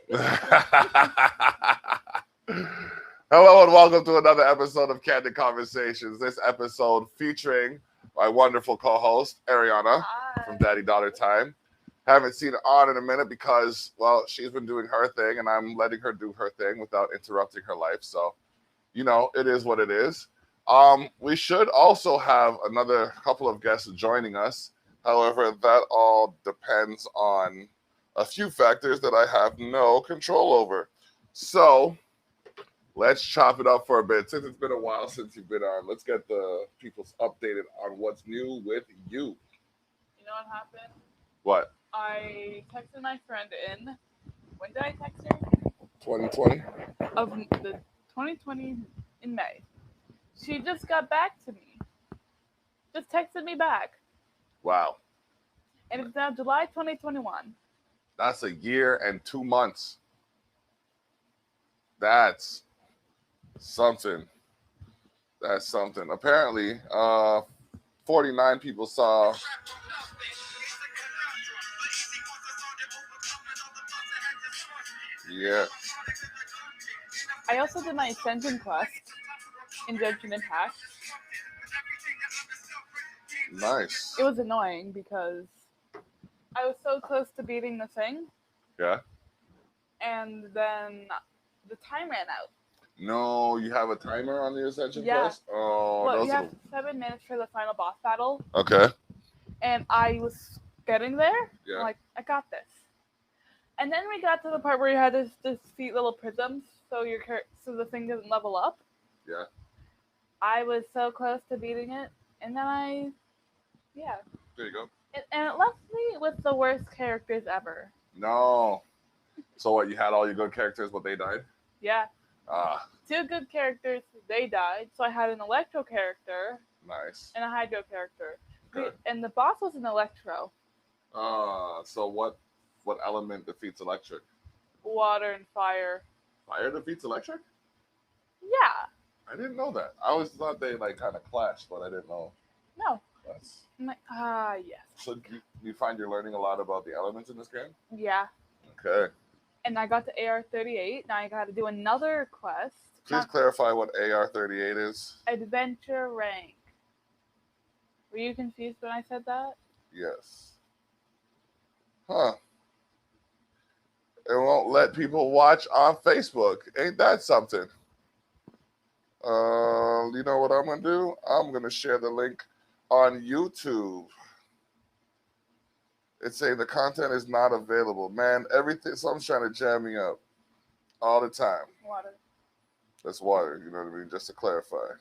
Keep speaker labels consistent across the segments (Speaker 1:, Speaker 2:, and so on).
Speaker 1: Hello and welcome to another episode of Candid Conversations. This episode featuring my wonderful co-host, Aryanna from Daddy Daughter Time. Haven't seen her in a minute because, well, she's been doing her thing and I'm letting her do her thing without interrupting her life. So, you know, it is what it is. We should also have another couple of guests joining us. However, that all depends on a few factors that I have no control over. So let's chop it up for a bit. Since it's been a while since you've been on, let's get the people updated on what's new with you.
Speaker 2: You know what happened?
Speaker 1: What?
Speaker 2: I texted my friend in. When did I text her?
Speaker 1: 2020?
Speaker 2: Of the 2020 in May. She just got back to me. Just texted me back.
Speaker 1: Wow.
Speaker 2: And it's now July 2021.
Speaker 1: That's a year and 2 months. That's something. That's something. Apparently, 49 people saw. Yeah.
Speaker 2: I also did my Ascension quest in Genshin Impact.
Speaker 1: Nice.
Speaker 2: It was annoying because I was so close to beating the thing.
Speaker 1: Yeah.
Speaker 2: And then the time ran out.
Speaker 1: No, you have a timer on the Ascension
Speaker 2: Yeah.
Speaker 1: quest? Oh,
Speaker 2: Well,
Speaker 1: those
Speaker 2: you
Speaker 1: are
Speaker 2: have 7 minutes for the final boss battle.
Speaker 1: Okay.
Speaker 2: And I was getting there.
Speaker 1: Yeah.
Speaker 2: I'm like, I got this. And then we got to the part where you had this feet little prisms, so so the thing doesn't level up.
Speaker 1: Yeah.
Speaker 2: I was so close to beating it, and then
Speaker 1: There you go.
Speaker 2: and it left me with the worst characters ever.
Speaker 1: No. So what, you had all your good characters, but they died?
Speaker 2: Yeah.
Speaker 1: Ah,
Speaker 2: 2 good characters, they died. So I had an Electro character
Speaker 1: nice.
Speaker 2: and a Hydro character.
Speaker 1: Okay.
Speaker 2: And the boss was an Electro.
Speaker 1: So what element defeats electric?
Speaker 2: Water and fire.
Speaker 1: Fire defeats electric?
Speaker 2: Yeah.
Speaker 1: I didn't know that. I always thought they like kind of clashed, but I didn't know.
Speaker 2: No.
Speaker 1: That's...
Speaker 2: I'm like, yes.
Speaker 1: So you find you're learning a lot about the elements in this game?
Speaker 2: Yeah.
Speaker 1: Okay.
Speaker 2: And I got to AR-38. Now I got to do another quest.
Speaker 1: Please clarify what AR-38 is.
Speaker 2: Adventure rank. Were you confused when I said that?
Speaker 1: Yes. Huh. It won't let people watch on Facebook. Ain't that something? You know what I'm going to do? I'm going to share the link on YouTube. It's saying the content is not available. Man, everything, someone's trying to jam me up all the time.
Speaker 2: Water.
Speaker 1: That's water, you know what I mean? Just to clarify.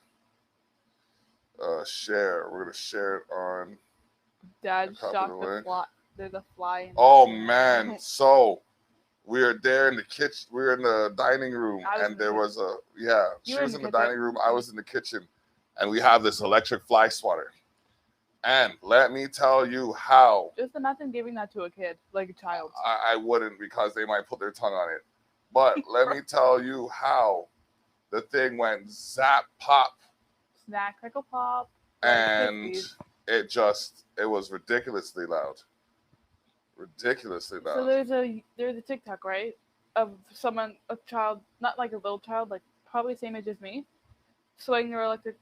Speaker 1: Share. We're going to share it on...
Speaker 2: Dad shot the fly. There's a fly in
Speaker 1: Oh, man. So... we were there in the kitchen. We were in the dining room, and there was a she was in the dining room. I was in the kitchen, and we have this electric fly swatter. And let me tell you how.
Speaker 2: Just imagine giving that to a kid, like a child.
Speaker 1: I wouldn't, because they might put their tongue on it. But let me tell you how the thing went zap pop.
Speaker 2: Snack, crackle pop.
Speaker 1: And it was ridiculously loud. Ridiculously loud.
Speaker 2: So there's a TikTok, right, of a child, not like a little child, like probably same age as me, swinging their electric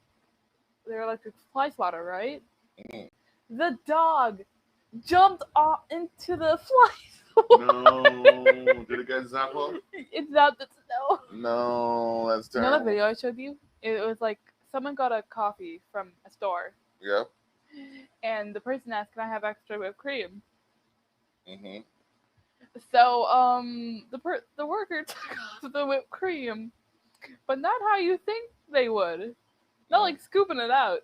Speaker 2: fly swatter, right?
Speaker 1: Mm.
Speaker 2: The dog jumped off into the fly swatter.
Speaker 1: No, did it get zapped off?
Speaker 2: It's not the snow.
Speaker 1: No, that's terrible.
Speaker 2: You know the video I showed you? It was like someone got a coffee from a store.
Speaker 1: Yep.
Speaker 2: And the person asked, "Can I have extra whipped cream?"
Speaker 1: Mm-hmm.
Speaker 2: So the worker took off the whipped cream, but not how you think they would. Not like scooping it out.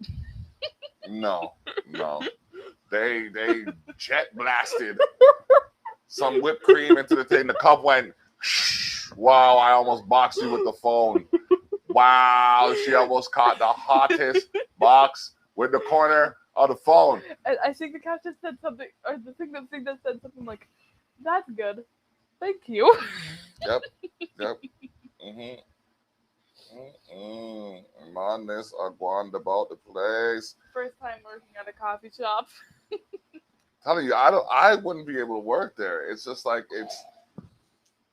Speaker 1: No. They jet blasted some whipped cream into the thing. The cup went. Wow! I almost boxed you with the phone. Wow! She almost caught the hottest box with the corner of the phone.
Speaker 2: I think the caption said something, or the thing that said something like, "That's good, thank you."
Speaker 1: Yep. Madness are going about the place.
Speaker 2: First time working at a coffee shop.
Speaker 1: Telling you, I wouldn't be able to work there. It's just like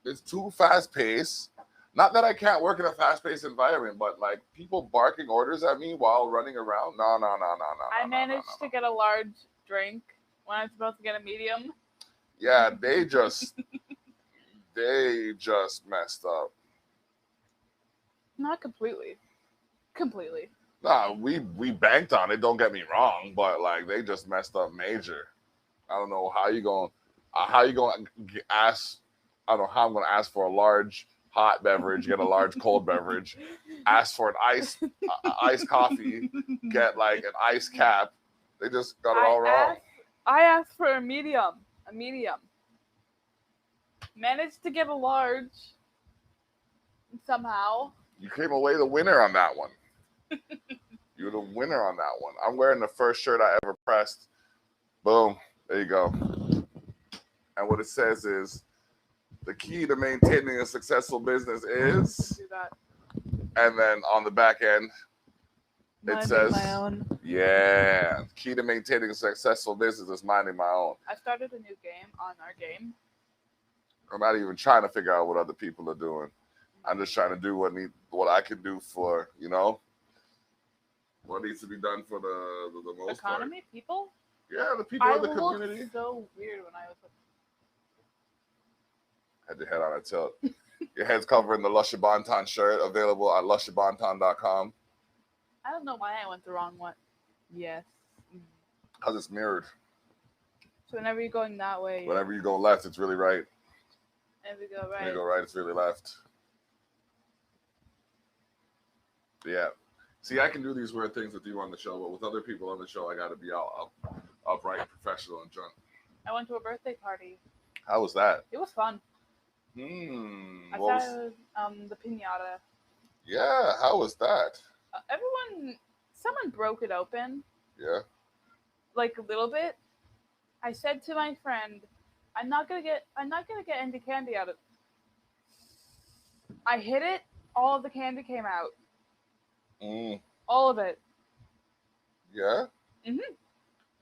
Speaker 1: It's too fast paced. Not that I can't work in a fast paced environment, but like people barking orders at me while running around. No.
Speaker 2: I managed to get a large drink when I was supposed to get a medium.
Speaker 1: Yeah, they just messed up.
Speaker 2: Not completely. Completely.
Speaker 1: Nah, we banked on it. Don't get me wrong, but like they just messed up major. I don't know how you going. To ask? I don't know how I'm going to ask for a large hot beverage, get a large cold beverage, ask for an iced coffee, get like an iced cap. They just got it all wrong.
Speaker 2: I asked for a medium. Managed to get a large somehow.
Speaker 1: You came away the winner on that one. You're the winner on that one. I'm wearing the first shirt I ever pressed. Boom. There you go. And what it says is, the key to maintaining a successful business is,
Speaker 2: Do that.
Speaker 1: and then on the back end, it
Speaker 2: Minding
Speaker 1: says,
Speaker 2: my own.
Speaker 1: yeah, key to maintaining a successful business is minding my own.
Speaker 2: I started a new game on our game.
Speaker 1: I'm not even trying to figure out what other people are doing. I'm just trying to do what I can do for, what needs to be done for the most
Speaker 2: economy,
Speaker 1: part.
Speaker 2: people?
Speaker 1: Yeah, the people of the
Speaker 2: looked
Speaker 1: community.
Speaker 2: so weird when I was
Speaker 1: Had your head on a tilt. Your head's covering the Lusher Bonton shirt, available at lusherbonton.com.
Speaker 2: I don't know why I went the wrong one. Yes.
Speaker 1: Because it's mirrored.
Speaker 2: So whenever you're going that way.
Speaker 1: Whenever you go left, it's really right.
Speaker 2: Whenever you go right.
Speaker 1: When you go right, it's really left. Yeah. See, I can do these weird things with you on the show, but with other people on the show, I got to be all upright, professional, and drunk.
Speaker 2: I went to a birthday party.
Speaker 1: How was that?
Speaker 2: It was fun. I thought it was the piñata.
Speaker 1: Yeah, how was that?
Speaker 2: Someone broke it open.
Speaker 1: Yeah.
Speaker 2: Like a little bit. I said to my friend, I'm not gonna get any candy out of it. I hit it, all of the candy came out. All of it.
Speaker 1: Yeah?
Speaker 2: Mhm.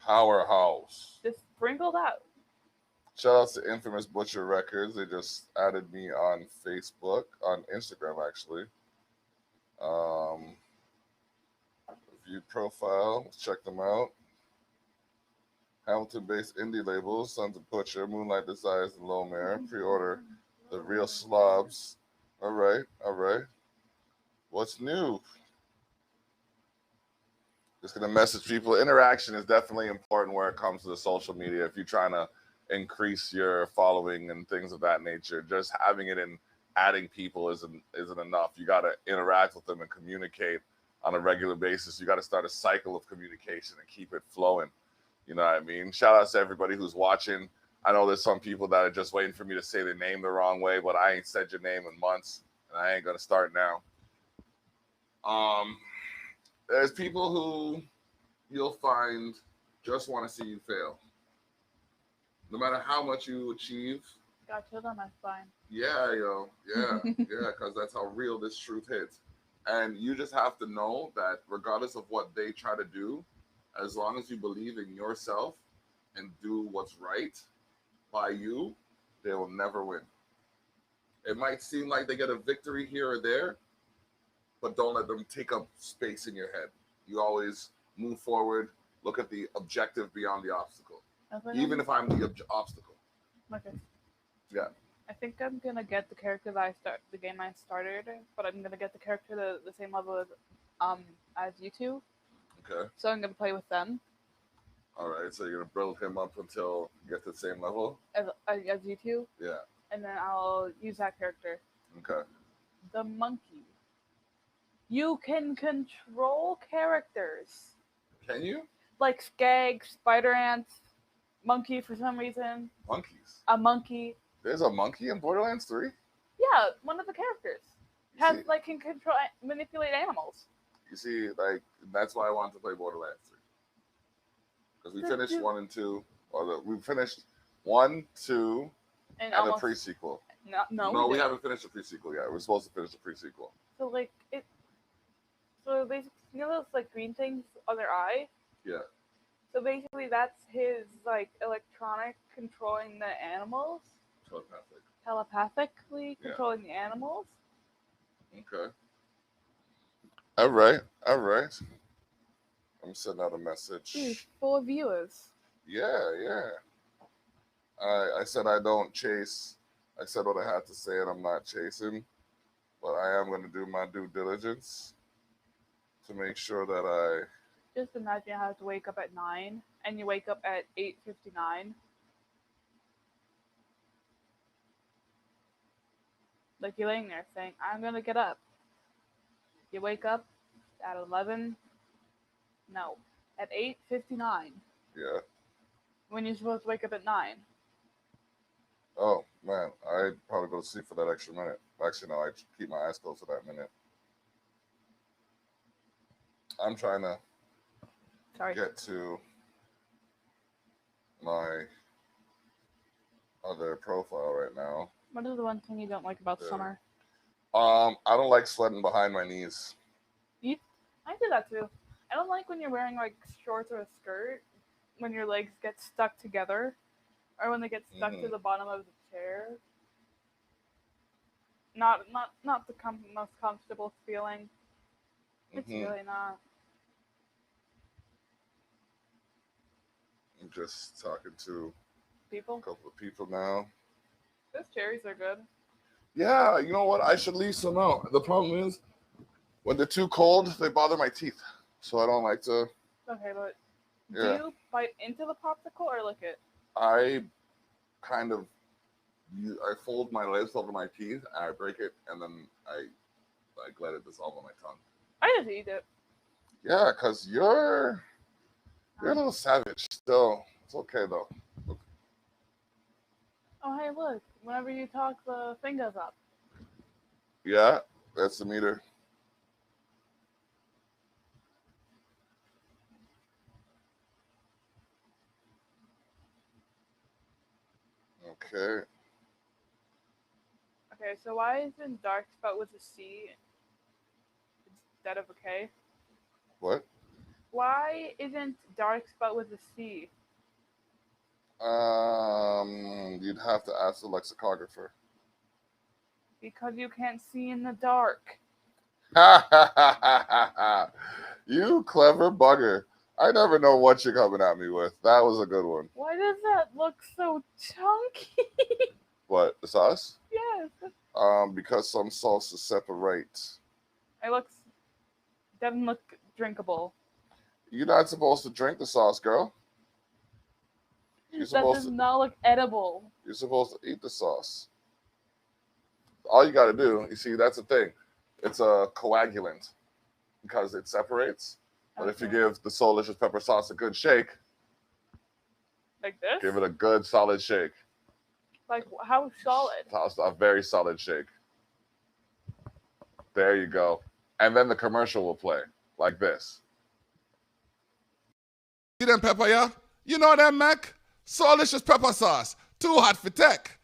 Speaker 1: Powerhouse.
Speaker 2: Just sprinkled out.
Speaker 1: Shout out to Infamous Butcher Records. They just added me on Facebook, on Instagram actually. Viewed profile. Let's check them out. Hamilton-based indie labels, Sons of Butcher, Moonlight Desires, and Lomare. Pre-order the Real Slobs. All right. What's new? Just gonna message people. Interaction is definitely important where it comes to the social media. If you're trying to increase your following and things of that nature, just having it and adding people isn't enough. You got to interact with them and communicate on a regular basis. You got to start a cycle of communication and keep it flowing. You know what I mean? Shout out to everybody who's watching. I know there's some people that are just waiting for me to say their name the wrong way, but I ain't said your name in months, and I ain't gonna start now. There's people who you'll find just want to see you fail. No matter how much you achieve.
Speaker 2: Got chilled on my spine.
Speaker 1: Yeah, yo. Yeah, because that's how real this truth hits. And you just have to know that regardless of what they try to do, as long as you believe in yourself and do what's right by you, they will never win. It might seem like they get a victory here or there, but don't let them take up space in your head. You always move forward, look at the objective beyond the obstacle. Even if I'm the obstacle.
Speaker 2: Okay.
Speaker 1: Yeah.
Speaker 2: I think I'm gonna get the character that the game I started, but I'm gonna get the character the same level as you two.
Speaker 1: Okay.
Speaker 2: So I'm gonna play with them.
Speaker 1: All right. So you're gonna build him up until you get to the same level
Speaker 2: as you two.
Speaker 1: Yeah.
Speaker 2: And then I'll use that character.
Speaker 1: Okay.
Speaker 2: The monkey. You can control characters.
Speaker 1: Can you?
Speaker 2: Like Skag, Spider Ants, Monkey for some reason.
Speaker 1: Monkeys.
Speaker 2: A monkey.
Speaker 1: There's a monkey in Borderlands 3?
Speaker 2: Yeah, one of the characters. Can manipulate animals.
Speaker 1: You see, like, that's why I wanted to play Borderlands 3. Because we finished 1 and 2. We finished 1, 2, and a pre-sequel. No, we haven't finished the pre-sequel yet. We're supposed to finish the pre-sequel.
Speaker 2: So, basically, you know those, like, green things on their eye?
Speaker 1: Yeah.
Speaker 2: So basically, that's his, like, electronic controlling the animals.
Speaker 1: Telepathic.
Speaker 2: telepathically controlling the animals.
Speaker 1: Okay. All right. All right. I'm sending out a message.
Speaker 2: Dude, full of viewers.
Speaker 1: Yeah, yeah. I said I don't chase. I said what I had to say, and I'm not chasing. But I am going to do my due diligence to make sure that I.
Speaker 2: Just imagine you have to wake up at 9, and you wake up at 8:59. Like you're laying there saying, "I'm gonna get up." You wake up at 11. No, at 8:59.
Speaker 1: Yeah.
Speaker 2: When you're supposed to wake up at 9.
Speaker 1: Oh, man. I'd probably go to sleep for that extra minute. Actually, no, I keep my eyes closed for that minute. I'm trying to get to my other profile right now.
Speaker 2: What is the one thing you don't like about summer?
Speaker 1: I don't like sweating behind my knees.
Speaker 2: I do that too. I don't like when you're wearing like shorts or a skirt when your legs get stuck together, or when they get stuck to the bottom of the chair. Not the most comfortable feeling. It's really not.
Speaker 1: I'm just talking to a
Speaker 2: People.
Speaker 1: couple of people now.
Speaker 2: Those cherries are good.
Speaker 1: Yeah, you know what? I should leave some out. The problem is, when they're too cold, they bother my teeth. So I don't like to.
Speaker 2: Okay, but do you bite into the popsicle or lick it?
Speaker 1: I kind of, I fold my lips over my teeth, and I break it, and then I like let it dissolve on my tongue.
Speaker 2: I just eat it.
Speaker 1: Yeah, because you're a little savage still. It's okay though.
Speaker 2: Oh, hey, look. Whenever you talk, the thing goes up.
Speaker 1: Yeah, that's the meter. Okay.
Speaker 2: Okay, so why isn't dark spelled with a C instead of a K?
Speaker 1: What?
Speaker 2: Why isn't dark spelled with a C?
Speaker 1: You'd have to ask the lexicographer.
Speaker 2: Because you can't see in the dark.
Speaker 1: You clever bugger. I never know what you're coming at me with. That was a good one.
Speaker 2: Why does that look so chunky?
Speaker 1: What, the sauce?
Speaker 2: Yes.
Speaker 1: Because some sauces separate.
Speaker 2: It doesn't look drinkable.
Speaker 1: You're not supposed to drink the sauce, girl.
Speaker 2: That does not look edible.
Speaker 1: You're supposed to eat the sauce. All you got to do, you see, that's the thing. It's a coagulant because it separates. But if you give the Soulicious pepper sauce a good shake,
Speaker 2: like this,
Speaker 1: give it a good solid shake.
Speaker 2: Like how solid?
Speaker 1: A very solid shake. There you go. And then the commercial will play like this. See them pepper, yeah? You know them, Mac? Soulicious pepper sauce. Too hot for tech.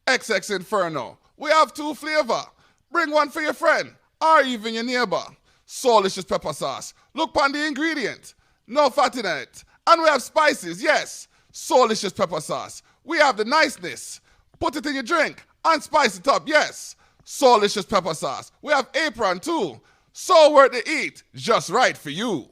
Speaker 1: XX Inferno. We have 2 flavor. Bring one for your friend or even your neighbor. Soulicious pepper sauce. Look on the ingredient. No fat in it. And we have spices, yes. Soulicious pepper sauce. We have the niceness. Put it in your drink and spice it up, yes. Soulicious pepper sauce. We have apron too. So worth to eat. Just right for you.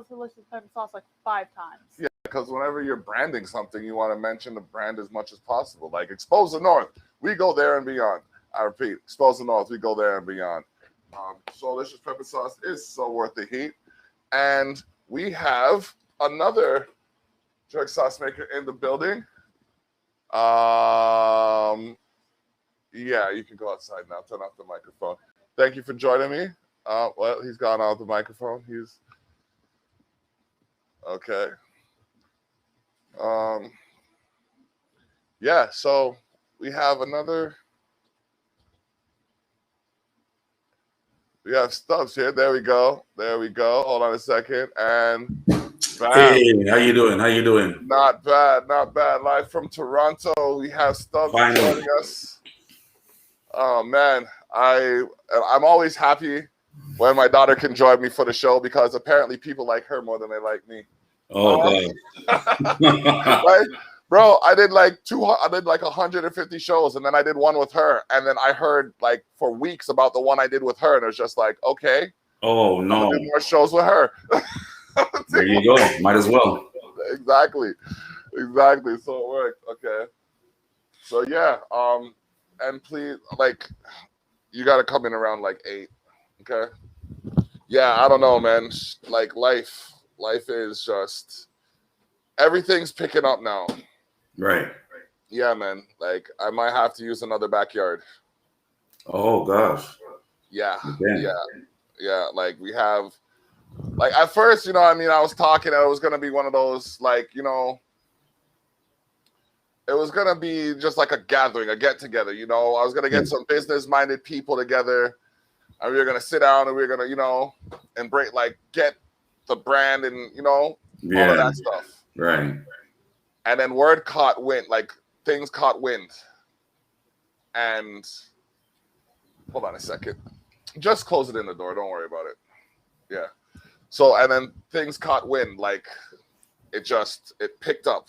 Speaker 2: Soulicious pepper sauce like 5 times. Yeah,
Speaker 1: because whenever you're branding something, you want to mention the brand as much as possible. Like Expose the North. We go there and beyond. I repeat, Expose the North. We go there and beyond. Soulicious pepper sauce is so worth the heat. And we have another jerk sauce maker in the building. Yeah, you can go outside now. Turn off the microphone. Thank you for joining me. Well, he's gone off the microphone. He's okay. Yeah, so we have another. We have Stubbs here. There we go. There we go. Hold on a second. And bam.
Speaker 3: Hey, how you doing? How you doing?
Speaker 1: Not bad. Not bad. Live from Toronto. We have Stubbs joining us. Oh man, I'm always happy when my daughter can join me for the show because apparently people like her more than they like me.
Speaker 3: Oh, God.
Speaker 1: Right? Bro, I did like 150 shows, and then I did one with her, and then I heard like for weeks about the one I did with her, and it was just like, okay,
Speaker 3: Oh
Speaker 1: I'm
Speaker 3: no!
Speaker 1: gonna do more shows with her.
Speaker 3: There you go. Might as well.
Speaker 1: Exactly. So it worked. Okay. So yeah, and please, like, you gotta come in around like 8. Okay. Yeah, I don't know, man. Like life is just everything's picking up now.
Speaker 3: Right.
Speaker 1: Yeah, man. Like I might have to use another backyard.
Speaker 3: Oh gosh.
Speaker 1: Yeah.
Speaker 3: Okay.
Speaker 1: Yeah. Like we have, like at first, you know, I mean, I was talking, and it was gonna be one of those, like, you know, it was gonna be just like a gathering, a get together. You know, I was gonna get some business-minded people together, and we were gonna sit down, and we were gonna, you know, and break, like, get the brand, and you know, all of that stuff.
Speaker 3: Right.
Speaker 1: And then things caught wind. And hold on a second. Just close it in the door. Don't worry about it. Yeah. So, and then things caught wind. Like it picked up.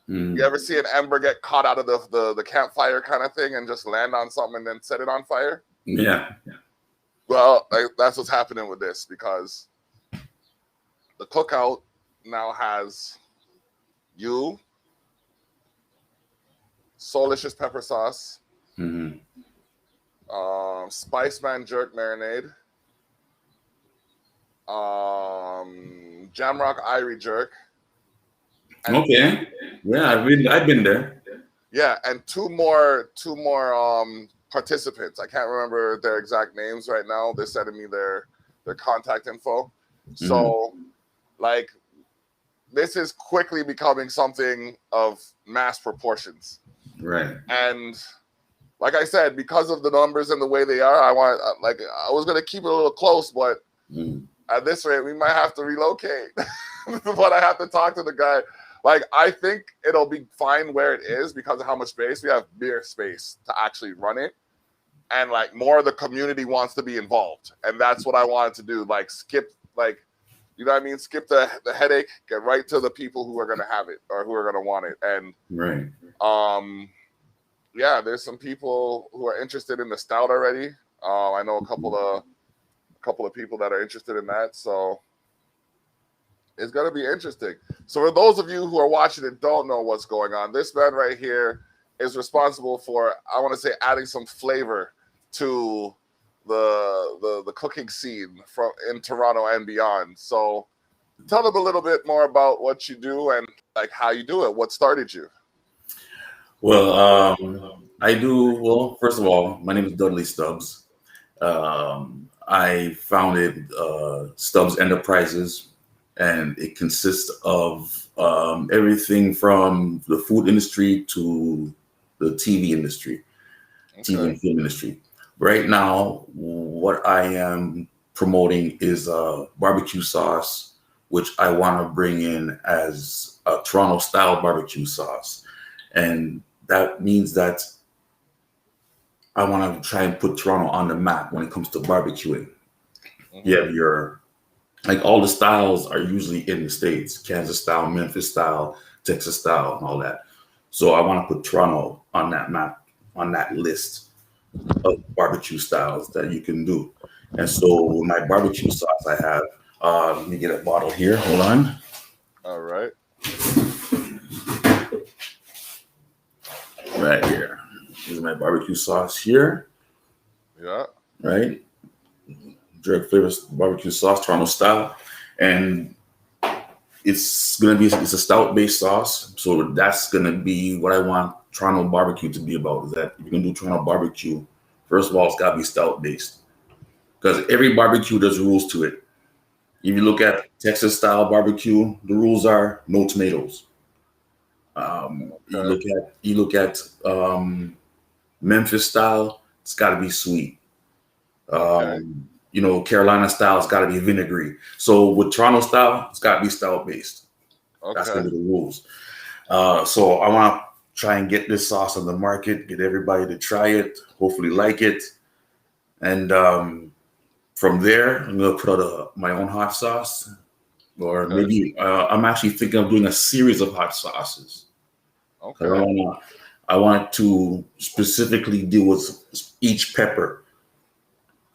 Speaker 1: You ever see an ember get caught out of the campfire kind of thing and just land on something and then set it on fire?
Speaker 3: Yeah.
Speaker 1: Well, that's what's happening with this, because the cookout now has you, Soulicious pepper sauce, Spice Man jerk marinade, Jamrock Irie jerk.
Speaker 3: Okay. Yeah, I've been there.
Speaker 1: Yeah, and two more participants. I can't remember their exact names right now. They're sending me their contact info. So, like, this is quickly becoming something of mass proportions.
Speaker 3: Right.
Speaker 1: And like I said, because of the numbers and the way they are, I was gonna keep it a little close, but at this rate, we might have to relocate. But I have to talk to the guy. Like, I think it'll be fine where it is because of how much space we have, mere space to actually run it, and like more of the community wants to be involved, and that's what I wanted to do. Like, skip, like, you know what I mean? Skip the headache, get right to the people who are gonna have it or who are gonna want it, and yeah, there's some people who are interested in the stout already. I know a couple of people that are interested in that, so it's gonna be interesting. So for those of you who are watching and don't know what's going on, this man right here is responsible for, I want to say, adding some flavor to the cooking scene in Toronto and beyond. So tell them a little bit more about what you do and like how you do it. What started you?
Speaker 3: Well, well, first of all, my name is Dudley Stubbs. I founded Stubbs Enterprises, and it consists of everything from the food industry to the TV industry, TV and film industry. Right now, what I am promoting is a barbecue sauce, which I want to bring in as a Toronto style barbecue sauce. And that means that I want to try and put Toronto on the map when it comes to barbecuing. Yeah, like all the styles are usually in the States: Kansas style, Memphis style, Texas style, and all that. So I want to put Toronto on that map, on that list of barbecue styles that you can do. And so my barbecue sauce I have, let me get a bottle here. Hold on.
Speaker 1: All right.
Speaker 3: Right here. This is my barbecue sauce here.
Speaker 1: Yeah.
Speaker 3: Right. Jerk flavors barbecue sauce, Toronto style. And it's a stout based sauce. So that's gonna be what I want Toronto barbecue to be about. Is that if you're gonna do Toronto barbecue, first of all, it's gotta be stout based. Because every barbecue, there's rules to it. If you look at Texas style barbecue, the rules are no tomatoes. You look at Memphis style, it's got to be sweet. Carolina style, it's got to be vinegary. So with Toronto style, it's got to be stout based. That's going to be the rules. So I want to try and get this sauce on the market, get everybody to try it, hopefully like it. And from there, I'm going to put out my own hot sauce. Or maybe I'm actually thinking of doing a series of hot sauces.
Speaker 1: Okay.
Speaker 3: I want to specifically deal with each pepper.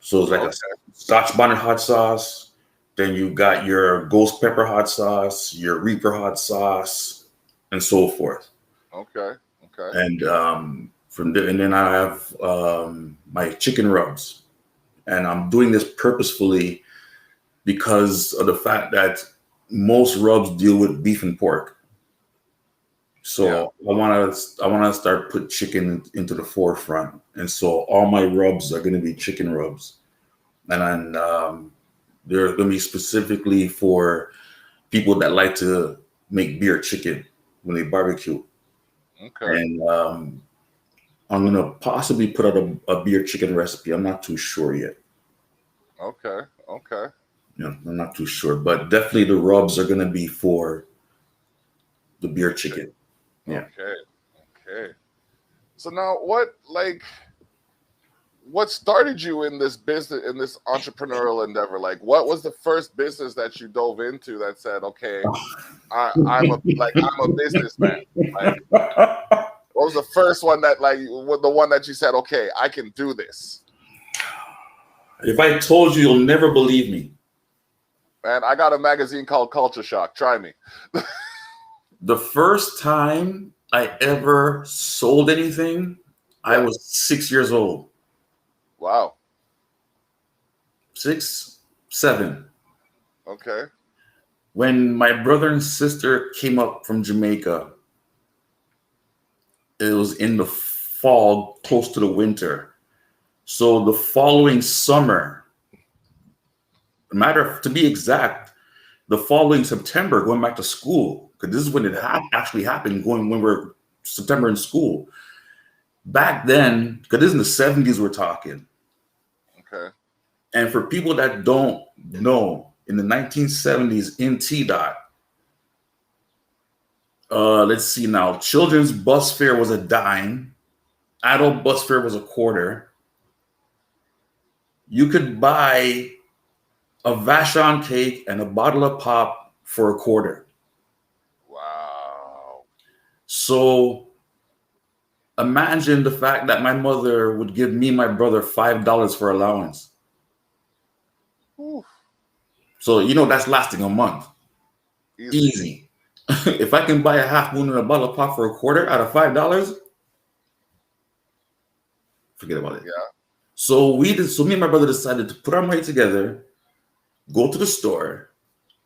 Speaker 3: So it's like a Scotch bonnet hot sauce. Then you got your ghost pepper hot sauce, your Reaper hot sauce, and so forth.
Speaker 1: Okay.
Speaker 3: And from there, and then I have my chicken rubs, and I'm doing this purposefully because of the fact that most rubs deal with beef and pork. So I want to start put chicken into the forefront, and so all my rubs are going to be chicken rubs, and then they're going to be specifically for people that like to make beer chicken when they barbecue.
Speaker 1: Okay.
Speaker 3: And I'm going to possibly put out a beer chicken recipe. I'm not too sure yet.
Speaker 1: Okay.
Speaker 3: Yeah, I'm not too sure, but definitely the rubs are going to be for the beer chicken. Yeah.
Speaker 1: Okay. So now what started you in this business, in this entrepreneurial endeavor? Like, what was the first business that you dove into that said, okay, I'm a businessman? Like, what was the first one that the one that you said, okay, I can do this?
Speaker 3: If I told you, you'll never believe me.
Speaker 1: Man, I got a magazine called Culture Shock. Try me.
Speaker 3: The first time I ever sold anything, I was 6 years old.
Speaker 1: Wow.
Speaker 3: 6, 7.
Speaker 1: Okay.
Speaker 3: When my brother and sister came up from Jamaica, it was in the fall, close to the winter. So the following summer, to be exact, the following September, going back to school, because this is when it actually happened, when we're September in school. Back then, because this is in the 70s we're talking.
Speaker 1: Okay.
Speaker 3: And for people that don't know, in the 1970s in T-Dot, let's see now, children's bus fare was a dime. Adult bus fare was a quarter. You could buy a Vachon cake and a bottle of pop for a quarter.
Speaker 1: Wow.
Speaker 3: So imagine the fact that my mother would give me and my brother $5 for allowance.
Speaker 1: Oof.
Speaker 3: So, that's lasting a month. Easy. If I can buy a half moon and a bottle of pop for a quarter out of $5, forget about it.
Speaker 1: Yeah.
Speaker 3: So me and my brother decided to put our money together, go to the store,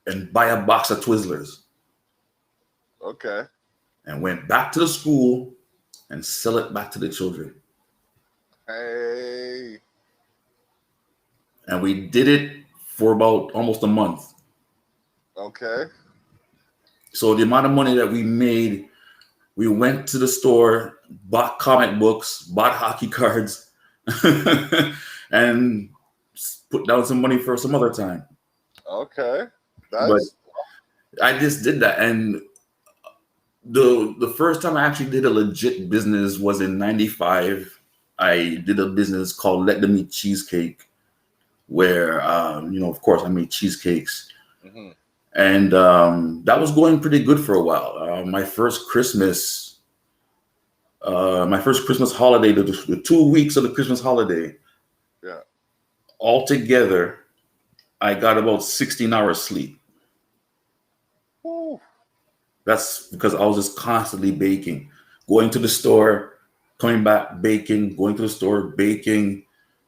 Speaker 3: and buy a box of Twizzlers.
Speaker 1: Okay.
Speaker 3: And went back to the school and sell it back to the children.
Speaker 1: Hey.
Speaker 3: And we did it for about almost a month.
Speaker 1: Okay.
Speaker 3: So the amount of money that we made, we went to the store, bought comic books, bought hockey cards, and put down some money for some other time.
Speaker 1: Okay.
Speaker 3: But I just did that. And the first time I actually did a legit business was in 95. I did a business called Let Them Eat Cheesecake, where, of course, I made cheesecakes.
Speaker 1: Mm-hmm.
Speaker 3: And that was going pretty good for a while. My first Christmas holiday, the 2 weeks of the Christmas holiday, altogether, I got about 16 hours sleep.
Speaker 1: Ooh.
Speaker 3: That's because I was just constantly baking, going to the store, coming back, baking, going to the store, baking,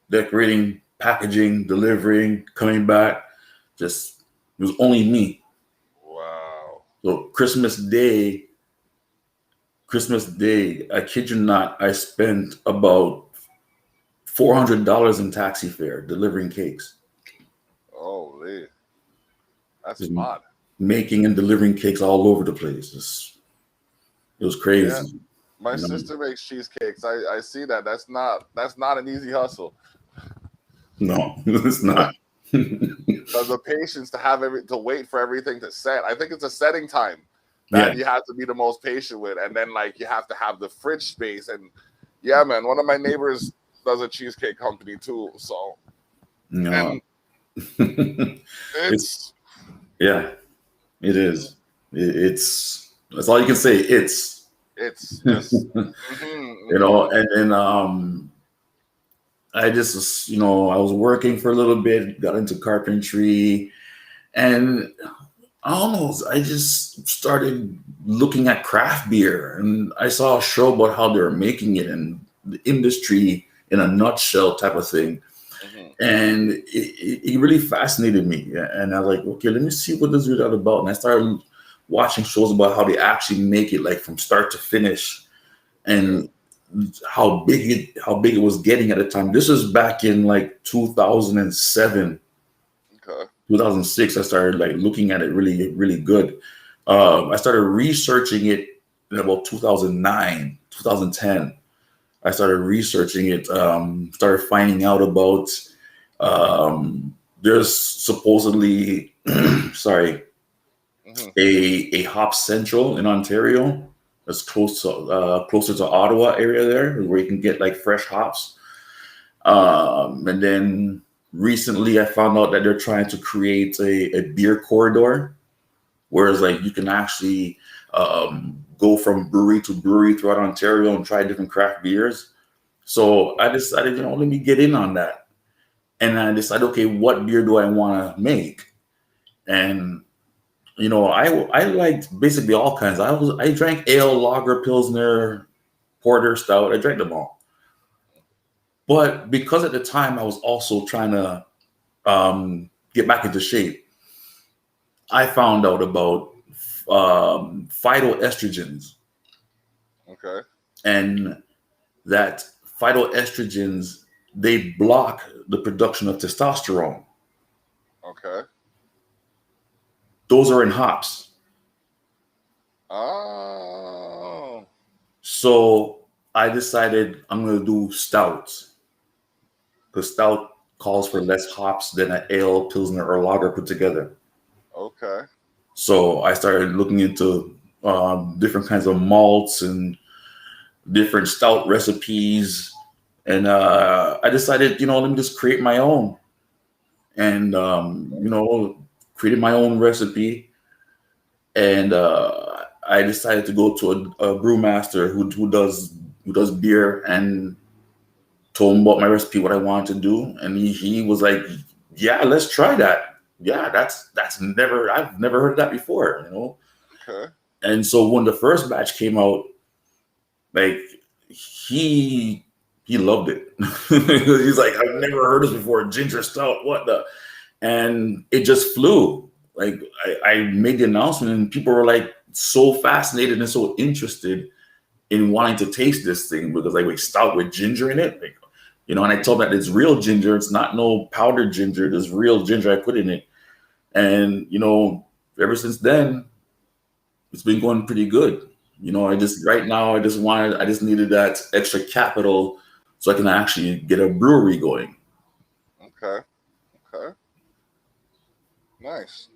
Speaker 3: decorating, packaging, delivering, coming back. It was only me.
Speaker 1: Wow.
Speaker 3: So Christmas Day, I kid you not, I spent about $400 in taxi fare delivering cakes.
Speaker 1: Holy. That's smart.
Speaker 3: Making and delivering cakes all over the place. It was crazy.
Speaker 1: Yeah. My sister makes cheesecakes. I see that. That's not an easy hustle.
Speaker 3: No, it's not.
Speaker 1: Because the patience to wait for everything to set. I think it's a setting time that you have to be the most patient with, and then you have to have the fridge space. And yeah, man, one of my neighbors does a cheesecake company too. So
Speaker 3: no,
Speaker 1: it's
Speaker 3: it is. It's that's all you can say. It's
Speaker 1: It's just
Speaker 3: You know, and then I just was, you know, I was working for a little bit, got into carpentry, and I don't know, I just started looking at craft beer, and I saw a show about how they were making it and the industry in a nutshell type of thing. And it really fascinated me. And I was like, okay, let me see what this is all about. And I started watching shows about how they actually make it, like from start to finish, and how big it was getting at the time. This was back in like 2007.
Speaker 1: Okay.
Speaker 3: 2006, I started like looking at it really, really good. I started researching it in about 2009, 2010. I started researching it, started finding out about there's supposedly, sorry, a hop central in Ontario that's closer to Ottawa area there, where you can get like fresh hops. And then recently I found out that they're trying to create a beer corridor, whereas like you can actually go from brewery to brewery throughout Ontario and try different craft beers. So I decided, you know, let me get in on that. And I decided, okay, what beer do I want to make? And you know, I liked basically all kinds. I drank ale, lager, pilsner, porter, stout. I drank them all. But because at the time I was also trying to get back into shape, I found out about phytoestrogens.
Speaker 1: Okay.
Speaker 3: And that phytoestrogens, they block the production of testosterone.
Speaker 1: Okay.
Speaker 3: Those are in hops.
Speaker 1: Oh.
Speaker 3: So I decided I'm going to do stouts, because stout calls for less hops than an ale, pilsner, or lager put together.
Speaker 1: Okay.
Speaker 3: So I started looking into different kinds of malts and different stout recipes. And I decided, you know, let me just create my own. And, you know, created my own recipe. And I decided to go to a brewmaster who does beer, and told him about my recipe, what I wanted to do. And he was like, yeah, let's try that. Yeah, I've never heard of that before, you know?
Speaker 1: Okay.
Speaker 3: And so when the first batch came out, like he loved it. He's like, I've never heard this before. Ginger stout, what the? And it just flew. Like I made the announcement, and people were like so fascinated and so interested in wanting to taste this thing, because like we stout with ginger in it, like, you know. And I told that it's real ginger. It's not no powdered ginger. There's real ginger I put in it. And, you know, ever since then, it's been going pretty good. You know, I just needed that extra capital so I can actually get a brewery going.
Speaker 1: Okay. Okay. Nice.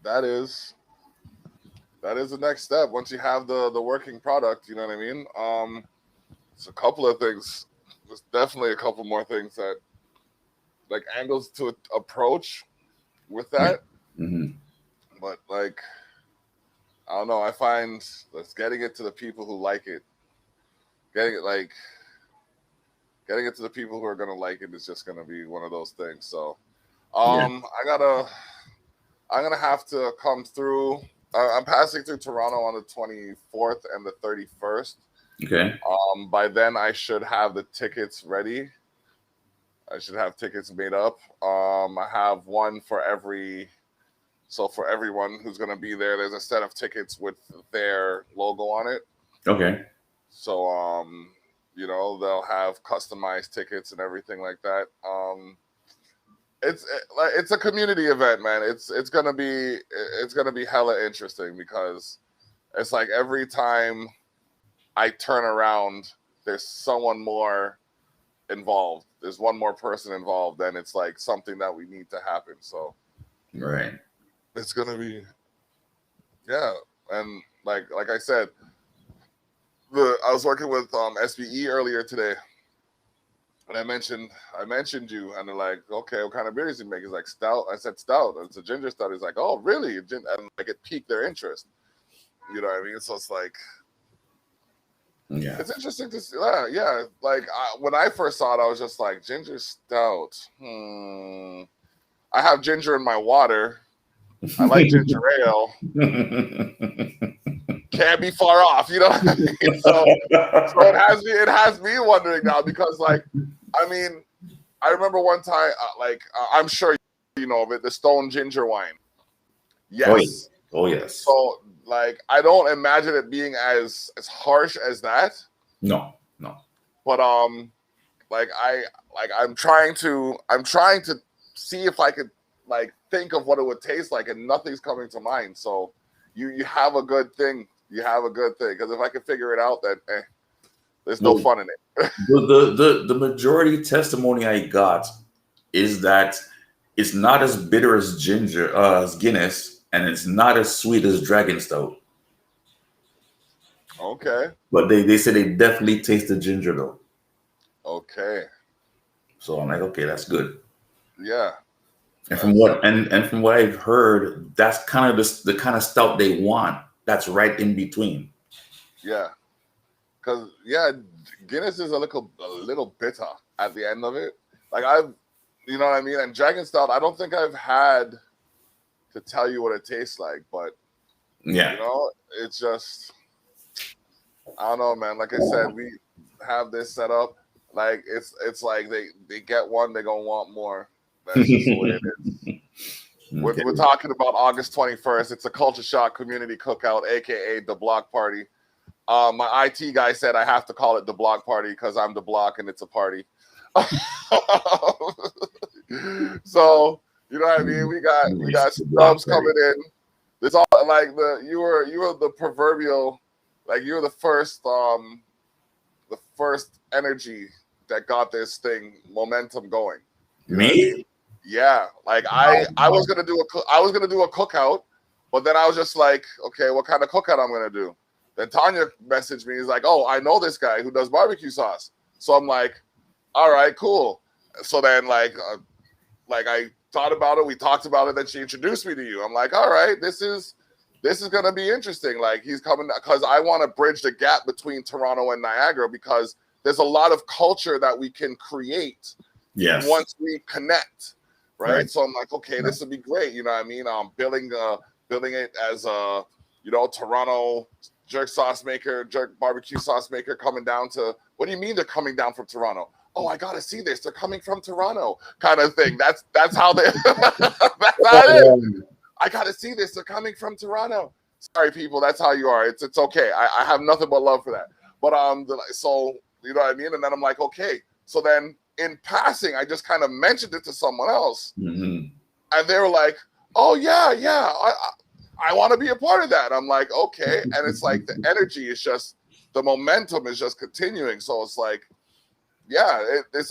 Speaker 1: That is the next step. Once you have the working product, you know what I mean? It's a couple of things. There's definitely a couple more things that like angles to approach with that. But like, I don't know. I find that's getting it to the people who like it. Getting it to the people who are gonna like it is just gonna be one of those things. So, I'm gonna have to come through. I'm passing through Toronto on the 24th and the 31st.
Speaker 3: Okay.
Speaker 1: By then I should have the tickets ready. I should have tickets made up. I have one for every. So for everyone who's going to be there, there's a set of tickets with their logo on it.
Speaker 3: Okay.
Speaker 1: So, you know, they'll have customized tickets and everything like that. It's a community event, man. It's gonna be hella interesting, because it's like every time I turn around, there's someone more involved. There's one more person involved, and it's like something that we need to happen. So,
Speaker 3: right.
Speaker 1: It's gonna be, yeah, and like I said, I was working with SBE earlier today, and I mentioned you, and they're like, okay, what kind of beers you make? He's like, stout. I said stout. It's a ginger stout. He's like, oh, really? And like it piqued their interest. You know what I mean? So it's like,
Speaker 3: Yeah.
Speaker 1: it's interesting to see. Yeah. Like when I first saw it, I was just like, ginger stout. I have ginger in my water. I like ginger ale. Can't be far off, you know what I mean? So it has me wondering now because, like, I mean, I remember one time, I'm sure you know of it, the Stone Ginger wine. Yes.
Speaker 3: Oh yes.
Speaker 1: So, like, I don't imagine it being as harsh as that.
Speaker 3: No.
Speaker 1: But I'm trying to see if I could like think of what it would taste like, and nothing's coming to mind. So you have a good thing. You have a good thing, because if I can figure it out, then there's no fun in it.
Speaker 3: The majority testimony I got is that it's not as bitter as ginger, as Guinness, and it's not as sweet as Dragon Stout.
Speaker 1: Okay.
Speaker 3: But they say they definitely taste the ginger though.
Speaker 1: Okay.
Speaker 3: So I'm like, okay, that's good.
Speaker 1: Yeah.
Speaker 3: And from what I've heard, that's kind of the kind of stout they want. That's right in between.
Speaker 1: Yeah. Because Guinness is a little bitter at the end of it. Like you know what I mean? And Dragon Stout, I don't think I've had to tell you what it tastes like, but
Speaker 3: yeah,
Speaker 1: you know, it's just, I don't know, man. Like I said, we have this set up. Like it's like they get one, they're gonna want more. That's just the way it is. Okay. We're talking about August 21st. It's a Culture Shock Community Cookout, aka the Block Party. My IT guy said I have to call it the Block Party because I'm the block and it's a party. So you know what I mean? We got Stubbs coming in. It's all like you were the proverbial, like you were the first energy that got this thing momentum going.
Speaker 3: Me?
Speaker 1: Yeah, like I was gonna do a cookout, but then I was just like, okay, what kind of cookout I'm gonna do? Then Tanya messaged me. He's like, oh, I know this guy who does barbecue sauce. So I'm like, all right, cool. So then like I thought about it. We talked about it. Then she introduced me to you. I'm like, all right, this is gonna be interesting. Like he's coming because I want to bridge the gap between Toronto and Niagara, because there's a lot of culture that we can create.
Speaker 3: Yes.
Speaker 1: Once we connect. Right. So I'm like, okay, this would be great. You know what I mean? Building it as a, you know, Toronto jerk barbecue sauce maker coming down to, what do you mean they're coming down from Toronto? Oh, I gotta see this. They're coming from Toronto, kind of thing. That's how they that's how it is. I gotta see this. They're coming from Toronto. Sorry, people, that's how you are. It's okay. I have nothing but love for that. But so you know what I mean? And then I'm like, okay. So then in passing, I just kind of mentioned it to someone else, and they were like, "Oh yeah, I want to be a part of that." I'm like, "Okay," and it's like the energy is just, the momentum is just continuing. So it's like, yeah, it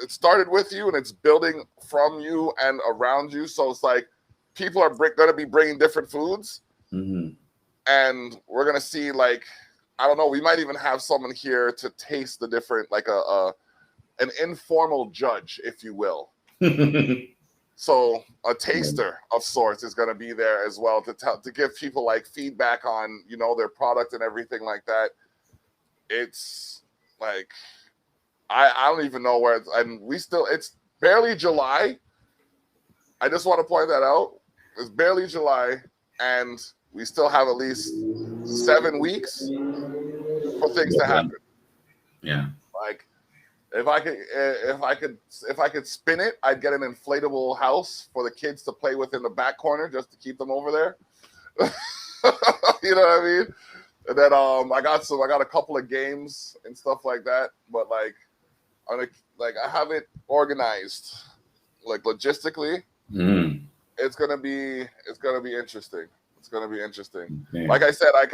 Speaker 1: started with you, and it's building from you and around you. So it's like people are going to be bringing different foods, and we're gonna see, like, I don't know, we might even have someone here to taste the different, like an informal judge, if you will. So a taster of sorts is going to be there as well to give people like feedback on, you know, their product and everything like that. It's like, I don't even know where it's barely July. I just want to point that out. It's barely July, and we still have at least 7 weeks for things to happen.
Speaker 3: Yeah.
Speaker 1: Like, if I could spin it, I'd get an inflatable house for the kids to play with in the back corner just to keep them over there. You know what I mean? And then I got a couple of games and stuff like that, but like I have it organized, like logistically. It's gonna be interesting. It's gonna be interesting.
Speaker 3: Okay.
Speaker 1: Like I said, I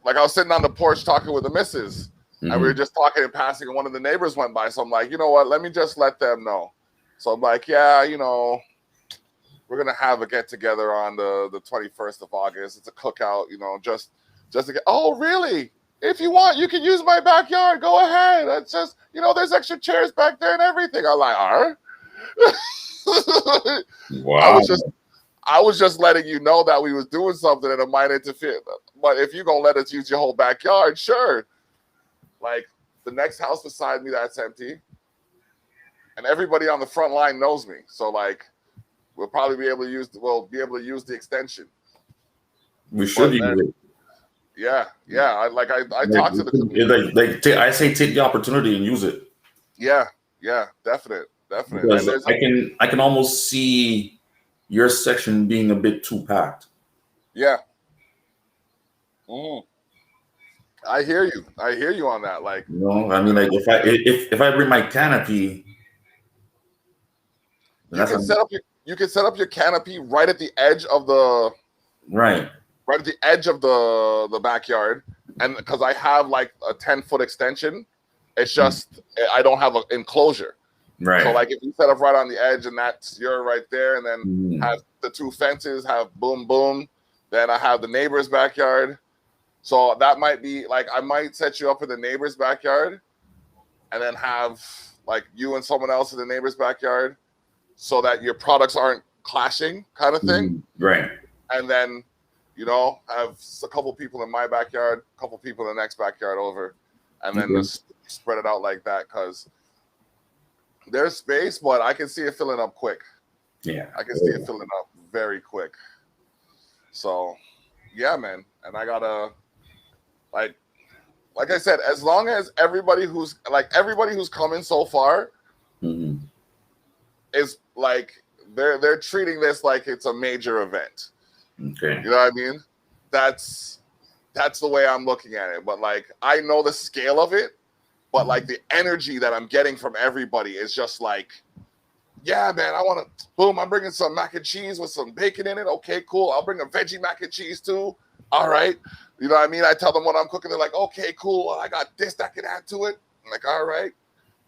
Speaker 1: was sitting on the porch talking with the missus. And we were just talking and passing, and one of the neighbors went by. So I'm like, you know what? Let me just let them know. So I'm like, yeah, you know, we're gonna have a get together on the 21st of August. It's a cookout, you know, just to get. Oh, really? If you want, you can use my backyard. Go ahead. It's just, you know, there's extra chairs back there and everything. I'm like, all right.
Speaker 3: Wow.
Speaker 1: I was just letting you know that we was doing something and it might interfere. But if you gonna let us use your whole backyard, sure. Like the next house beside me that's empty, and everybody on the front line knows me. So like, we'll probably be able to use the extension.
Speaker 3: We should use it.
Speaker 1: Yeah. I talked to the community.
Speaker 3: I say take the opportunity and use it.
Speaker 1: Yeah, definite.
Speaker 3: Because I can almost see your section being a bit too packed.
Speaker 1: Yeah. I hear you on that. Like,
Speaker 3: you know, I mean, like if I bring my canopy,
Speaker 1: you can set up your canopy right at the edge of the backyard, and because I have like a 10-foot extension, it's just I don't have an enclosure.
Speaker 3: Right.
Speaker 1: So like if you set up right on the edge, and that's you're right there, and then have the two fences, have boom, then I have the neighbor's backyard. So that might be like I might set you up in the neighbor's backyard, and then have like you and someone else in the neighbor's backyard, so that your products aren't clashing, kind of thing.
Speaker 3: Right.
Speaker 1: And then, you know, have a couple people in my backyard, a couple people in the next backyard over, and then just spread it out like that, because there's space, but I can see it filling up quick.
Speaker 3: Yeah.
Speaker 1: I can see it filling up very quick. So, yeah, man. And I gotta, like I said, as long as everybody who's coming so far is like, they're treating this like it's a major event.
Speaker 3: Okay.
Speaker 1: You know what I mean? That's the way I'm looking at it. But like, I know the scale of it, but like the energy that I'm getting from everybody is just like, yeah, man, I want to, boom, I'm bringing some mac and cheese with some bacon in it. Okay, cool. I'll bring a veggie mac and cheese too. All right. You know what I mean? I tell them what I'm cooking. They're like, okay, cool. I got this that can add to it. I'm like, all right.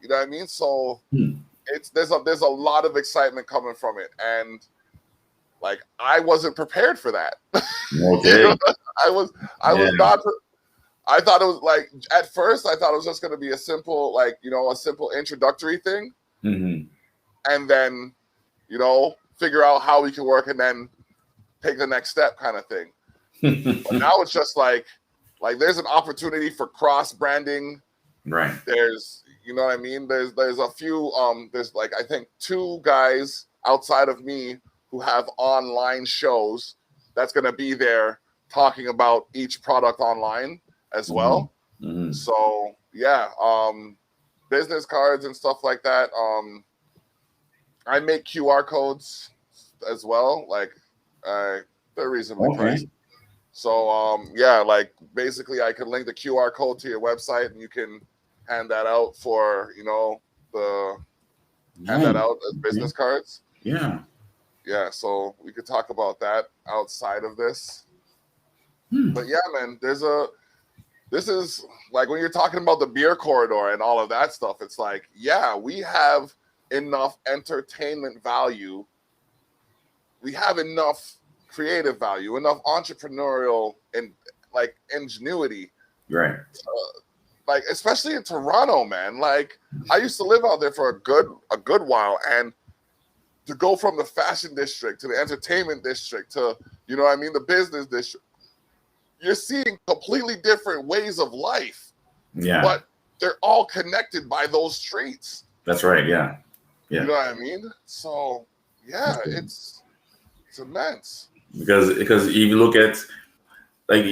Speaker 1: You know what I mean? So there's a lot of excitement coming from it. And like, I wasn't prepared for that.
Speaker 3: Okay.
Speaker 1: You know? I was not. I thought it was like, at first, I thought it was just going to be a simple, like, you know, a simple introductory thing. And then, you know, figure out how we can work and then take the next step kind of thing. But now it's just like there's an opportunity for cross branding.
Speaker 3: Right.
Speaker 1: There's, you know what I mean? There's a few, there's like, I think 2 guys outside of me who have online shows that's going to be there talking about each product online as well. So yeah, business cards and stuff like that. I make QR codes as well. Like they're reasonably priced. So yeah, like basically I can link the QR code to your website and you can hand that out for, you know, hand that out as business cards.
Speaker 3: Yeah.
Speaker 1: Yeah, so we could talk about that outside of this. But yeah, man, this is like when you're talking about the beer corridor and all of that stuff, it's like, yeah, we have enough entertainment value. We have enough creative value, enough entrepreneurial and like ingenuity.
Speaker 3: Right.
Speaker 1: Like, especially in Toronto, man. Like, I used to live out there for a good while, and to go from the fashion district to the entertainment district to, you know what I mean, the business district, you're seeing completely different ways of life.
Speaker 3: Yeah.
Speaker 1: But they're all connected by those streets.
Speaker 3: That's right. Yeah. Yeah.
Speaker 1: You know what I mean? So yeah, it's immense.
Speaker 3: Because if you look at like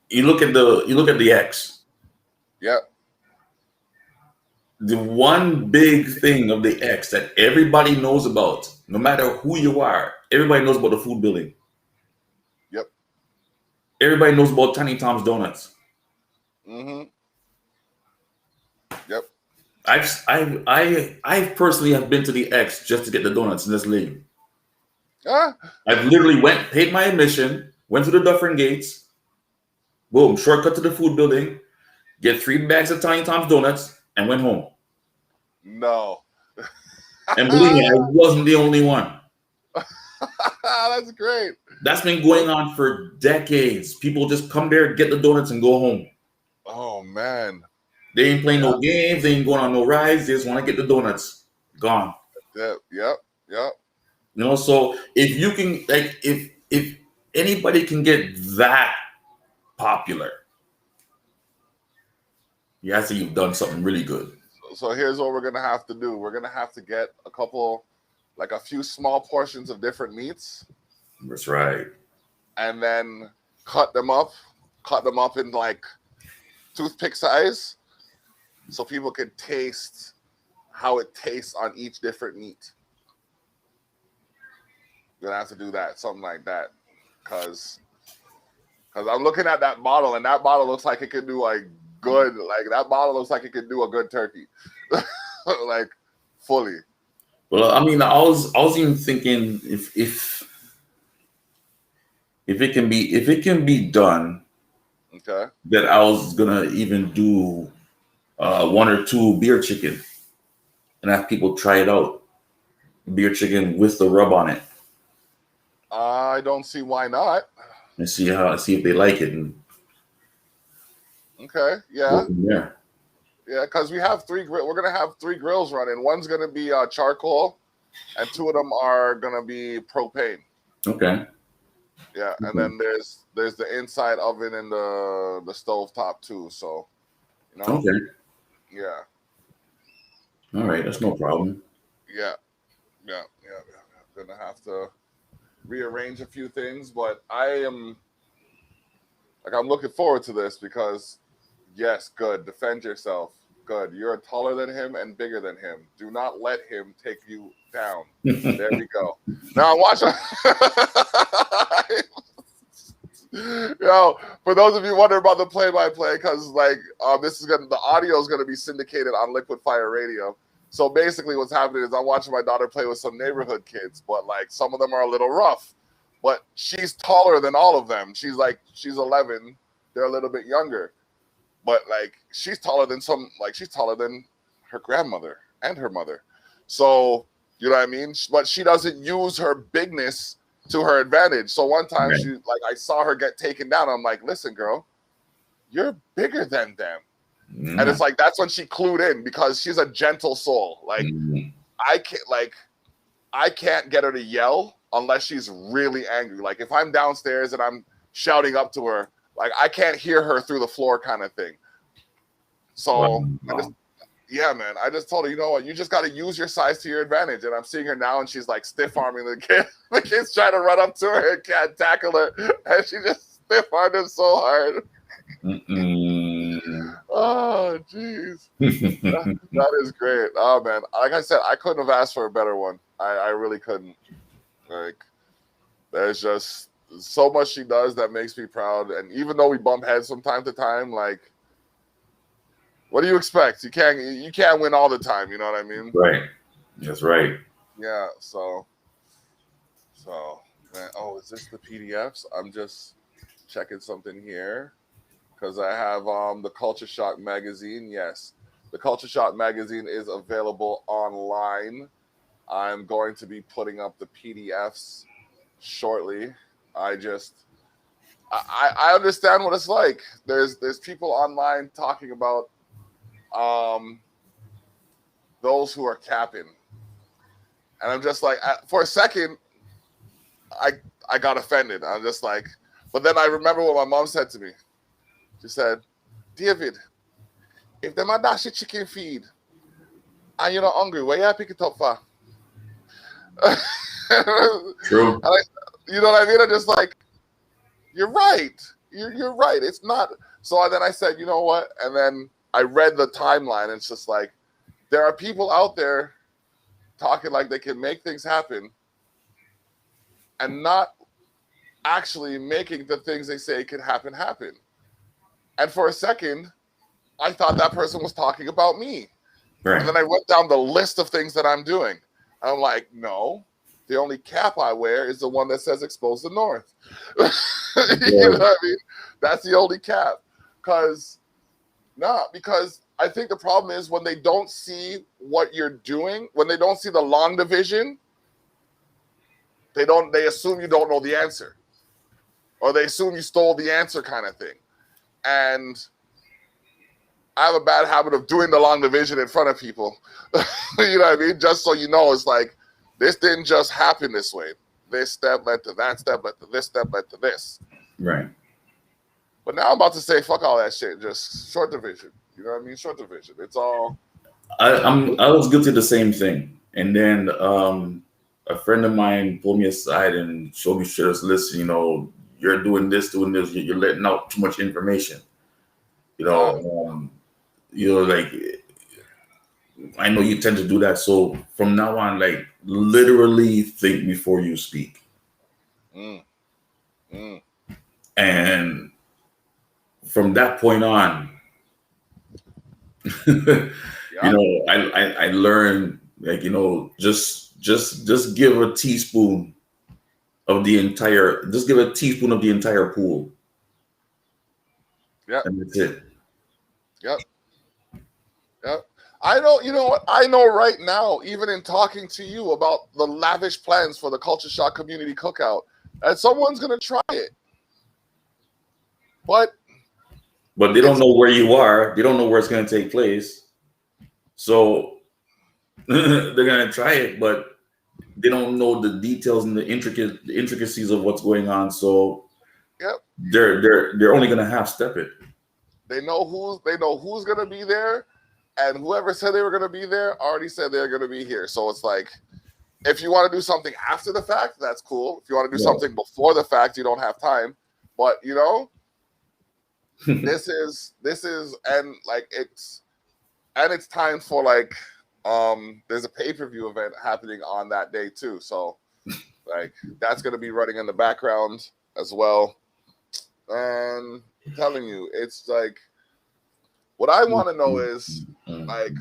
Speaker 3: you look at the X.
Speaker 1: Yeah.
Speaker 3: The one big thing of the X that everybody knows about, no matter who you are, everybody knows about the food building.
Speaker 1: Yep.
Speaker 3: Everybody knows about Tiny Tom's Donuts.
Speaker 1: Yep.
Speaker 3: I personally have been to the X just to get the donuts and just leave. I've literally paid my admission, went to the Dufferin Gates, boom, shortcut to the food building, get 3 bags of Tiny Tom's Donuts, and went home.
Speaker 1: No.
Speaker 3: And believe me, I wasn't the only one.
Speaker 1: That's great.
Speaker 3: That's been going on for decades. People just come there, get the donuts, and go home.
Speaker 1: Oh, man.
Speaker 3: They ain't playing no games. They ain't going on no rides. They just want to get the donuts. Gone.
Speaker 1: Yep.
Speaker 3: You know, so if you can, like, if anybody can get that popular, you have to you've done something really good.
Speaker 1: So here's what we're gonna have to do. We're gonna have to get a few small portions of different meats.
Speaker 3: That's right.
Speaker 1: And then cut them up in like toothpick size, so people can taste how it tastes on each different meat. We're gonna have to do that, something like that, because I'm looking at that bottle, and that bottle looks like it could do like good. Like that bottle looks like it could do a good turkey, like fully.
Speaker 3: Well, I mean, I was even thinking if it can be done,
Speaker 1: Okay.
Speaker 3: that I was gonna even do one or two beer chicken and have people try it out. Beer chicken with the rub on it.
Speaker 1: I don't see why not.
Speaker 3: And see if they like it. And
Speaker 1: Okay. Yeah.
Speaker 3: go from there.
Speaker 1: Yeah, because we have we're gonna have 3 grills running. One's gonna be charcoal, and 2 of them are gonna be propane.
Speaker 3: Okay.
Speaker 1: Yeah, and then there's the inside oven and the stove top too. So, you know.
Speaker 3: Okay.
Speaker 1: Yeah.
Speaker 3: All right, that's no problem.
Speaker 1: Yeah. Gonna have to rearrange a few things, but I'm looking forward to this because, yes, good. Defend yourself. Good. You're taller than him and bigger than him. Do not let him take you down. There we go. Now watch. Yo, for those of you wondering about the play-by-play, because the audio is gonna be syndicated on Liquid Fire Radio. So basically, what's happening is I'm watching my daughter play with some neighborhood kids, but like some of them are a little rough. But she's taller than all of them. She's 11. They're a little bit younger. But like she's taller than her grandmother and her mother. So you know what I mean? But she doesn't use her bigness to her advantage. So one time I saw her get taken down. I'm like, listen, girl, you're bigger than them. Mm-hmm. And it's like that's when she clued in because she's a gentle soul. Like mm-hmm. I can't get her to yell unless she's really angry. Like if I'm downstairs and I'm shouting up to her, like I can't hear her through the floor kind of thing. So I just told her, you know what, you just got to use your size to your advantage. And I'm seeing her now and she's like stiff arming the kid. The kid's trying to run up to her and can't tackle her. And she just stiff armed him so hard. Oh, jeez. That is great. Oh, man. Like I said, I couldn't have asked for a better one. I really couldn't. Like, there's just so much she does that makes me proud. And even though we bump heads from time to time, like, what do you expect? You can't win all the time. You know what I mean?
Speaker 3: Right. That's right.
Speaker 1: Yeah. So, man. Oh, is this the PDFs? I'm just checking something here. Because I have the Culture Shock magazine. Yes, the Culture Shock magazine is available online. I'm going to be putting up the PDFs shortly. I understand what it's like. There's people online talking about those who are capping, and I'm just like, for a second, I got offended. I'm just like, but then I remember what my mom said to me. She said, David, if them a dash chicken feed and you're not hungry, where you pick it up for?
Speaker 3: True.
Speaker 1: You know what I mean? I'm just like, you're right. You're right. It's not. So then I said, you know what? And then I read the timeline. And it's just like, there are people out there talking like they can make things happen and not actually making the things they say can happen. And for a second, I thought that person was talking about me. Right. And then I went down the list of things that I'm doing. And I'm like, no, the only cap I wear is the one that says expose the North. You know what I mean? That's the only cap. Because I think the problem is when they don't see what you're doing, when they don't see the long division, they assume you don't know the answer. Or they assume you stole the answer kind of thing. And I have a bad habit of doing the long division in front of people. You know what I mean? Just so you know, it's like, this didn't just happen this way. This step led to that step, led to this step, led to this.
Speaker 3: Right.
Speaker 1: But now I'm about to say, fuck all that shit. Just short division. You know what I mean? Short division. It's all.
Speaker 3: I was guilty of the same thing, and then a friend of mine pulled me aside and showed me shit. Listen, you're doing this. You're letting out too much information. Like I know you tend to do that. So from now on, like literally think before you speak. And from that point on, I learned like just give a teaspoon of the entire pool.
Speaker 1: Yeah,
Speaker 3: and that's it.
Speaker 1: Yep. I know. You know what? I know right now, even in talking to you about the lavish plans for the Culture Shock Community Cookout, that someone's gonna try it, but
Speaker 3: they don't know where you are. They don't know where it's going to take place. So they're going to try it, but they don't know the details and the intricacies of what's going on. So they're only going to half step it.
Speaker 1: They know who's going to be there, and whoever said they were going to be there already said they're going to be here. So it's like, if you want to do something after the fact, that's cool. If you want to do something before the fact, you don't have time. But this is and it's time for like there's a pay-per-view event happening on that day too, so like that's going to be running in the background as well. And I'm telling you, it's like what I want to know is like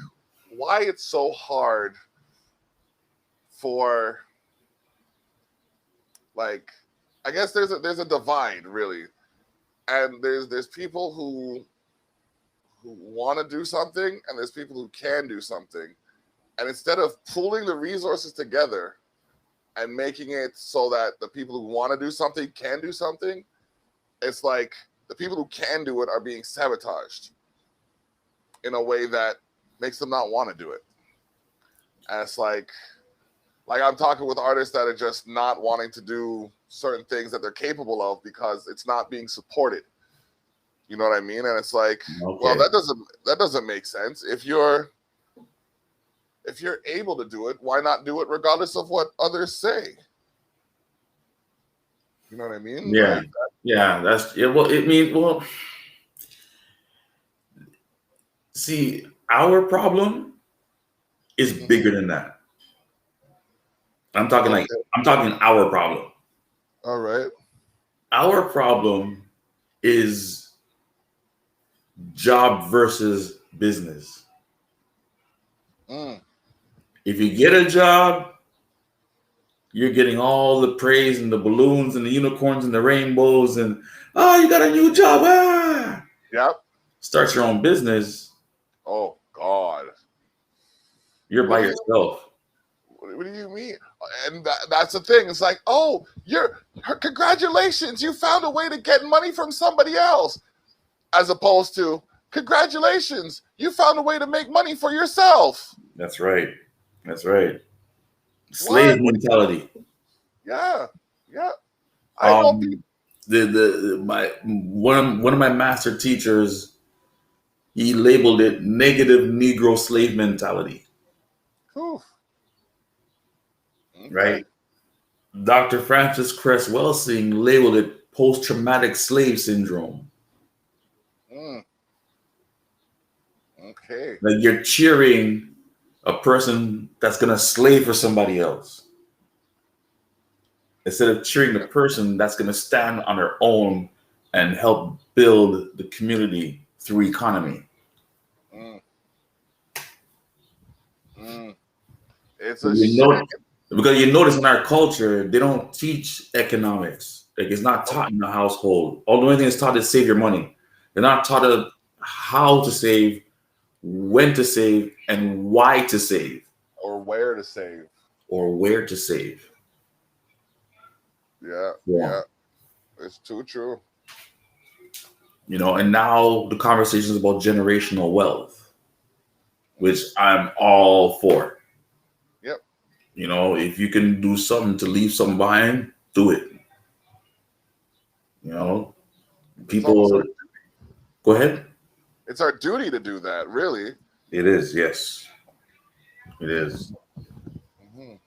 Speaker 1: why it's so hard for, like, I guess there's a divide really. And there's people who want to do something, and there's people who can do something. And instead of pooling the resources together and making it so that the people who want to do something can do something, it's like the people who can do it are being sabotaged in a way that makes them not want to do it. And it's like I'm talking with artists that are just not wanting to do certain things that they're capable of because it's not being supported. You know what I mean? And it's like, well, that doesn't make sense. If you're able to do it, why not do it regardless of what others say? You know what I mean?
Speaker 3: Yeah. Well, see, our problem is bigger than that. I'm talking our problem.
Speaker 1: All right.
Speaker 3: Our problem is job versus business. If you get a job, you're getting all the praise and the balloons and the unicorns and the rainbows and you got a new job.
Speaker 1: Yep.
Speaker 3: Start your own business.
Speaker 1: Oh God.
Speaker 3: You're by yourself.
Speaker 1: What do you mean? And that's the thing. It's like, congratulations, you found a way to get money from somebody else. As opposed to, congratulations, you found a way to make money for yourself.
Speaker 3: That's right. Slave mentality.
Speaker 1: Yeah. I know
Speaker 3: one of my master teachers, he labeled it negative Negro slave mentality.
Speaker 1: Oof. Okay.
Speaker 3: Right? Dr. Francis Cress Welsing labeled it post-traumatic slave syndrome.
Speaker 1: Okay.
Speaker 3: Like you're cheering a person that's going to slave for somebody else, instead of cheering the person that's going to stand on their own and help build the community through economy.
Speaker 1: It's a shame.
Speaker 3: Because you notice in our culture, they don't teach economics. Like it's not taught in the household. All the only thing is taught is save your money. They're not taught how to save, when to save, and why to save.
Speaker 1: Or where to save. Yeah. It's too true.
Speaker 3: And now the conversation is about generational wealth, which I'm all for.
Speaker 1: Yep.
Speaker 3: You know, if you can do something to leave something behind, do it. You know,
Speaker 1: It's almost
Speaker 3: people. Go ahead.
Speaker 1: it's our duty to do that, really.
Speaker 3: It is, yes, it is.
Speaker 1: Mhm.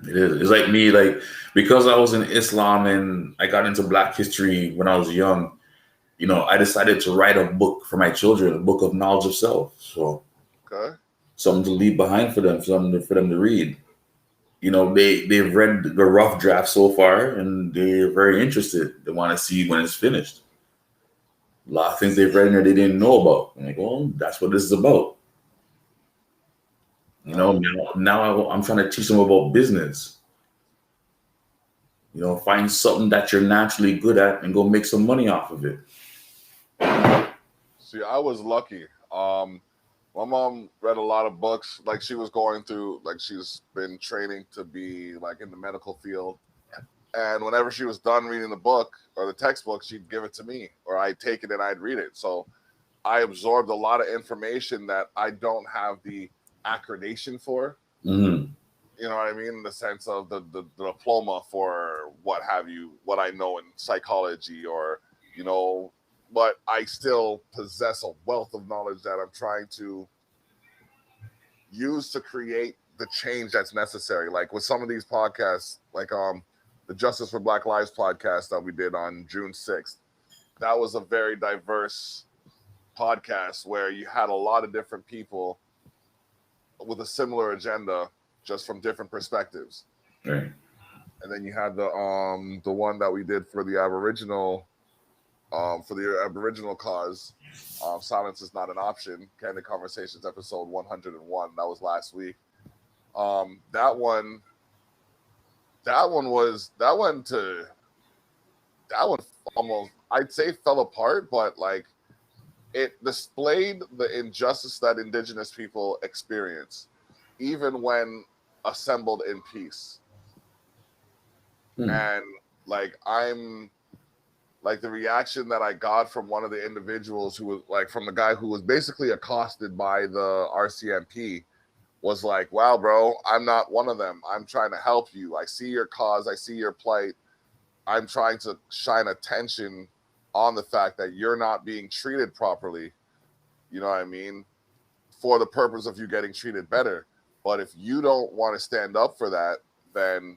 Speaker 3: It is. It's like me, like because I was in Islam and I got into Black history when I was young. You know, I decided to write a book for my children, a book of knowledge of self. So
Speaker 1: Okay.
Speaker 3: something to leave behind for them, for them to read. You know, they've read the rough draft so far, and they're very interested. They want to see when it's finished. A lot of things they've read in there they didn't know about. I'm like, well, that's what this is about. You know, now I'm trying to teach them about business. You know, find something that you're naturally good at and go make some money off of it.
Speaker 1: See, I was lucky. My mom read a lot of books. Like she was going through, like she's been training to be like in the medical field. And whenever she was done reading the book or the textbook, she'd give it to me, or I'd take it and I'd read it. So I absorbed a lot of information that I don't have the accreditation for.
Speaker 3: Mm-hmm.
Speaker 1: You know what I mean? In the sense of the diploma for what have you, what I know in psychology, or, you know, but I still possess a wealth of knowledge that I'm trying to use to create the change that's necessary. Like with some of these podcasts, like the Justice for Black Lives podcast that we did on June 6th, that was a very diverse podcast where you had a lot of different people with a similar agenda, just from different perspectives.
Speaker 3: Right.
Speaker 1: And then you had the one that we did for the Aboriginal cause. Silence is not an option. Candid Conversations episode 101. That was last week. That one almost, I'd say, fell apart, but like it displayed the injustice that Indigenous people experience, even when assembled in peace. And like the reaction that I got from one of the individuals who was like, from the guy who was basically accosted by the RCMP, was like, wow, bro, I'm not one of them. I'm trying to help you. I see your cause. I see your plight. I'm trying to shine attention on the fact that you're not being treated properly. You know what I mean? For the purpose of you getting treated better. But if you don't want to stand up for that, then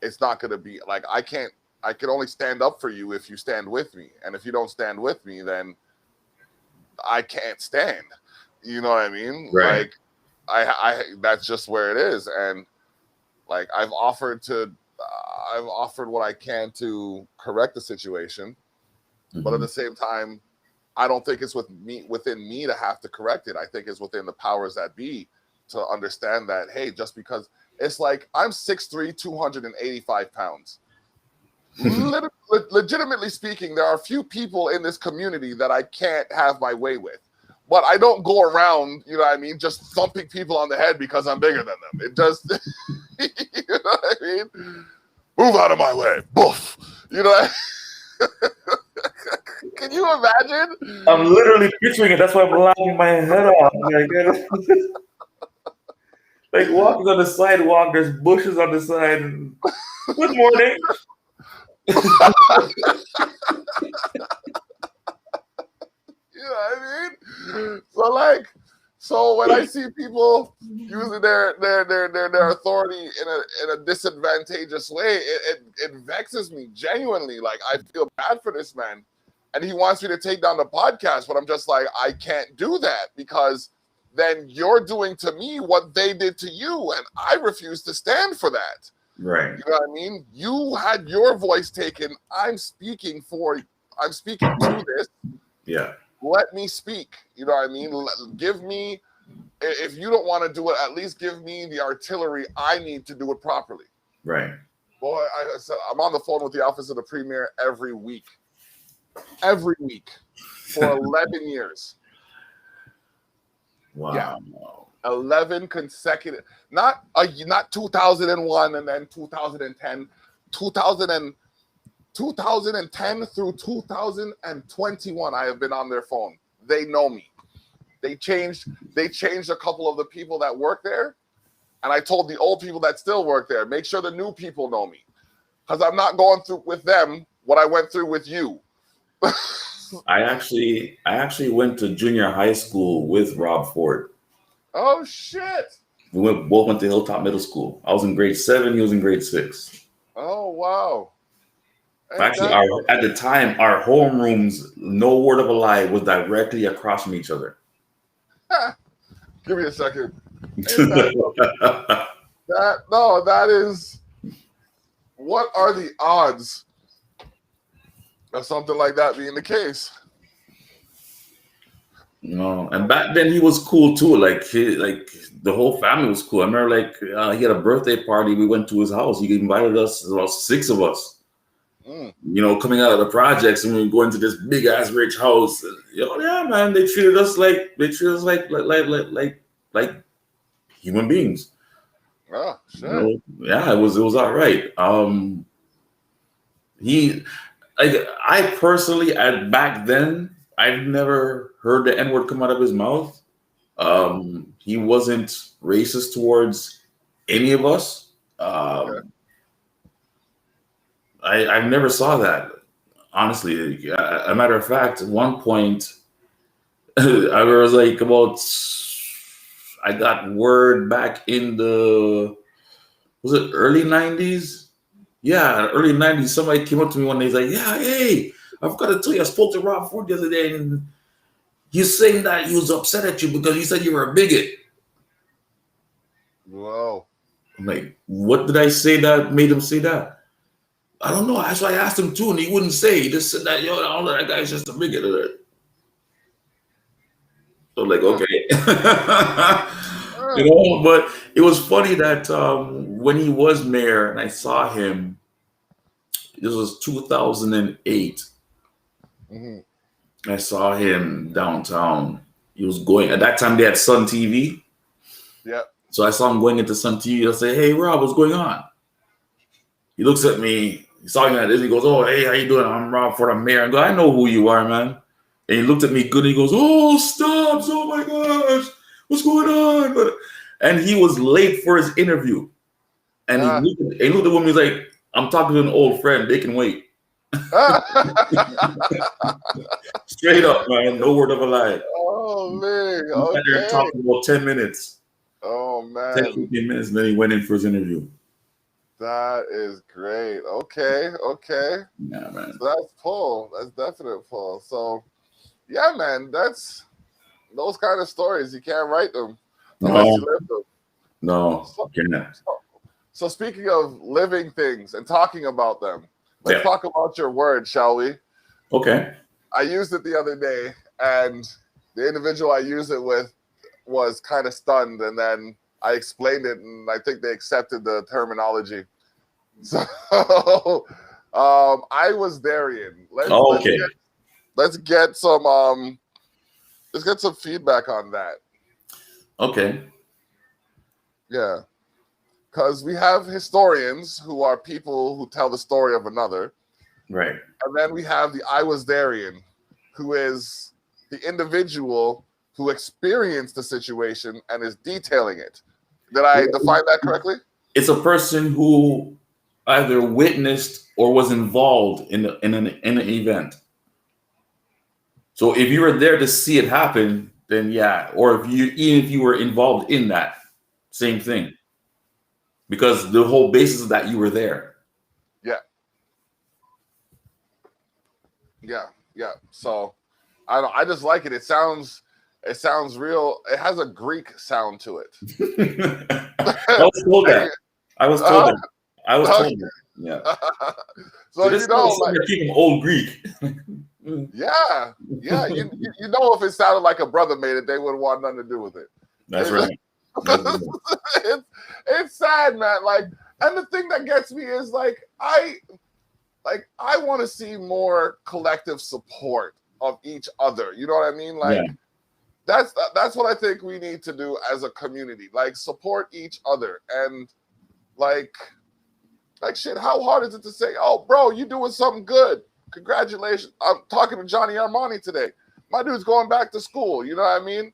Speaker 1: it's not going to be like, I can only stand up for you if you stand with me. And if you don't stand with me, then I can't stand. You know what I mean?
Speaker 3: Right.
Speaker 1: Like, I that's just where it is. And like, I've offered what I can to correct the situation. Mm-hmm. But at the same time, I don't think it's within me to have to correct it. I think it's within the powers that be to understand that, hey, just because it's like I'm 6'3", 285 pounds. Legitimately speaking, there are a few people in this community that I can't have my way with. But I don't go around, you know what I mean, just thumping people on the head because I'm bigger than them. It just, you know what I mean? Move out of my way. Boof. You know what I mean? Can you imagine?
Speaker 3: I'm literally picturing it. That's why I'm laughing my head off. Like walking on the sidewalk, there's bushes on the side. And, good morning.
Speaker 1: You know what I mean? So when I see people using their authority in a disadvantageous way, it vexes me genuinely. Like, I feel bad for this man, and he wants me to take down the podcast, but I'm just like, I can't do that, because then you're doing to me what they did to you, and I refuse to stand for that.
Speaker 3: Right.
Speaker 1: You know what I mean? You had your voice taken. I'm speaking to this.
Speaker 3: Yeah.
Speaker 1: Let me speak. You know what I mean? Give me, if you don't want to do it, at least give me the artillery I need to do it properly.
Speaker 3: Right.
Speaker 1: Boy, I'm on the phone with the Office of the Premier every week. Every week. For 11 years.
Speaker 3: Wow.
Speaker 1: Yeah. 11 consecutive, not 2001 and then 2010, 2010 through 2021. I have been on their phone. They know me. They changed a couple of the people that work there, And I told the old people that still work there, make sure the new people know me, because I'm not going through with them what I went through with you.
Speaker 3: I actually went to junior high school with Rob Ford.
Speaker 1: Oh shit!
Speaker 3: We both went to Hilltop Middle School. I was in grade 7. He was in grade 6.
Speaker 1: Oh wow!
Speaker 3: Actually, at the time, our homerooms, no word of a lie, was directly across from each other.
Speaker 1: Give me a second. That is. What are the odds of something like that being the case?
Speaker 3: And back then he was cool too. Like the whole family was cool. I remember he had a birthday party. We went to his house. He invited us, about 6 of us. Coming out of the projects, and we were going to this big ass rich house. Yeah, man, they treated us like human beings.
Speaker 1: Oh shit!
Speaker 3: Yeah, it was all right. I personally, back then, I've never heard the N-word come out of his mouth. He wasn't racist towards any of us.
Speaker 1: Okay.
Speaker 3: I never saw that, honestly. A matter of fact, at one point, I was like I got word back in was it early 90s? Yeah, early 90s. Somebody came up to me one day. He's like, yeah, hey, I've got to tell you, I spoke to Rob Ford the other day, and he's saying that he was upset at you because he said you were a bigot.
Speaker 1: Whoa.
Speaker 3: I'm like, what did I say that made him say that? I don't know. That's why I asked him too, and he wouldn't say. He just said that, that guy's just a bigot. So I'm like, okay. But it was funny that when he was mayor and I saw him, this was 2008. I saw him downtown. He was going, at that time they had Sun TV.
Speaker 1: Yeah.
Speaker 3: So I saw him going into Sun TV. I say, hey, Rob, what's going on? He looks at me. He saw me like this. He goes, oh, hey, how you doing? I'm Rob Ford, I'm mayor. I go, I know who you are, man. And he looked at me good. And he goes, oh, Stubbs. Oh, my gosh. What's going on? And he was late for his interview. And he looked at the woman. He's like, I'm talking to an old friend. They can wait. Straight up, man. No word of a lie.
Speaker 1: Oh, man.
Speaker 3: We sat there and talked about 10 minutes.
Speaker 1: Oh, man.
Speaker 3: 10, 15 minutes. And then he went in for his interview.
Speaker 1: That is great. Okay.
Speaker 3: Yeah, man.
Speaker 1: So that's pull. That's definite pull. So, yeah, man. That's those kind of stories. You can't write them unless you live them.
Speaker 3: No, can't.
Speaker 1: So speaking of living things and talking about them, let's talk about your word, shall we?
Speaker 3: Okay.
Speaker 1: I used it the other day, and the individual I used it with was kind of stunned, and then I explained it, and I think they accepted the terminology. So I was Darian. Let's get some feedback on that.
Speaker 3: Okay.
Speaker 1: Yeah. Because we have historians who are people who tell the story of another.
Speaker 3: Right.
Speaker 1: And then we have the I was Darian, who is the individual who experienced the situation and is detailing it. Did I define that correctly?
Speaker 3: It's a person who either witnessed or was involved in an event. So if you were there to see it happen, then yeah. Or even if you were involved in that, same thing. Because the whole basis is that you were there.
Speaker 1: Yeah. So I just like it. It sounds real. It has a Greek sound to it.
Speaker 3: I was told that. Yeah.
Speaker 1: So
Speaker 3: you know, like keeping old Greek.
Speaker 1: Yeah. You know, if it sounded like a brother made it, they wouldn't want nothing to do with it.
Speaker 3: That's right.
Speaker 1: It's sad, man. Like, and the thing that gets me is I want to see more collective support of each other. You know what I mean? Like, that's what I think we need to do as a community. Like, support each other and like shit. How hard is it to say, "Oh, bro, you doing something good? Congratulations!" I'm talking to Johnny Armani today. My dude's going back to school. You know what I mean?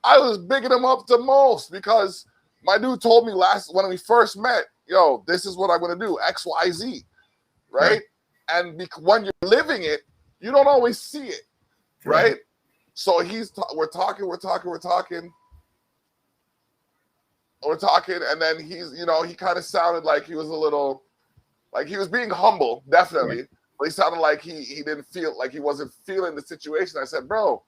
Speaker 1: I was bigging him up the most because my dude told me when we first met, yo, this is what I'm gonna do, X, Y, Z, right? And when you're living it, you don't always see it, right? So we're talking, and then he's, he kind of sounded like he was a little, like he was being humble, definitely, but he sounded like he didn't feel like he wasn't feeling the situation. I said, bro,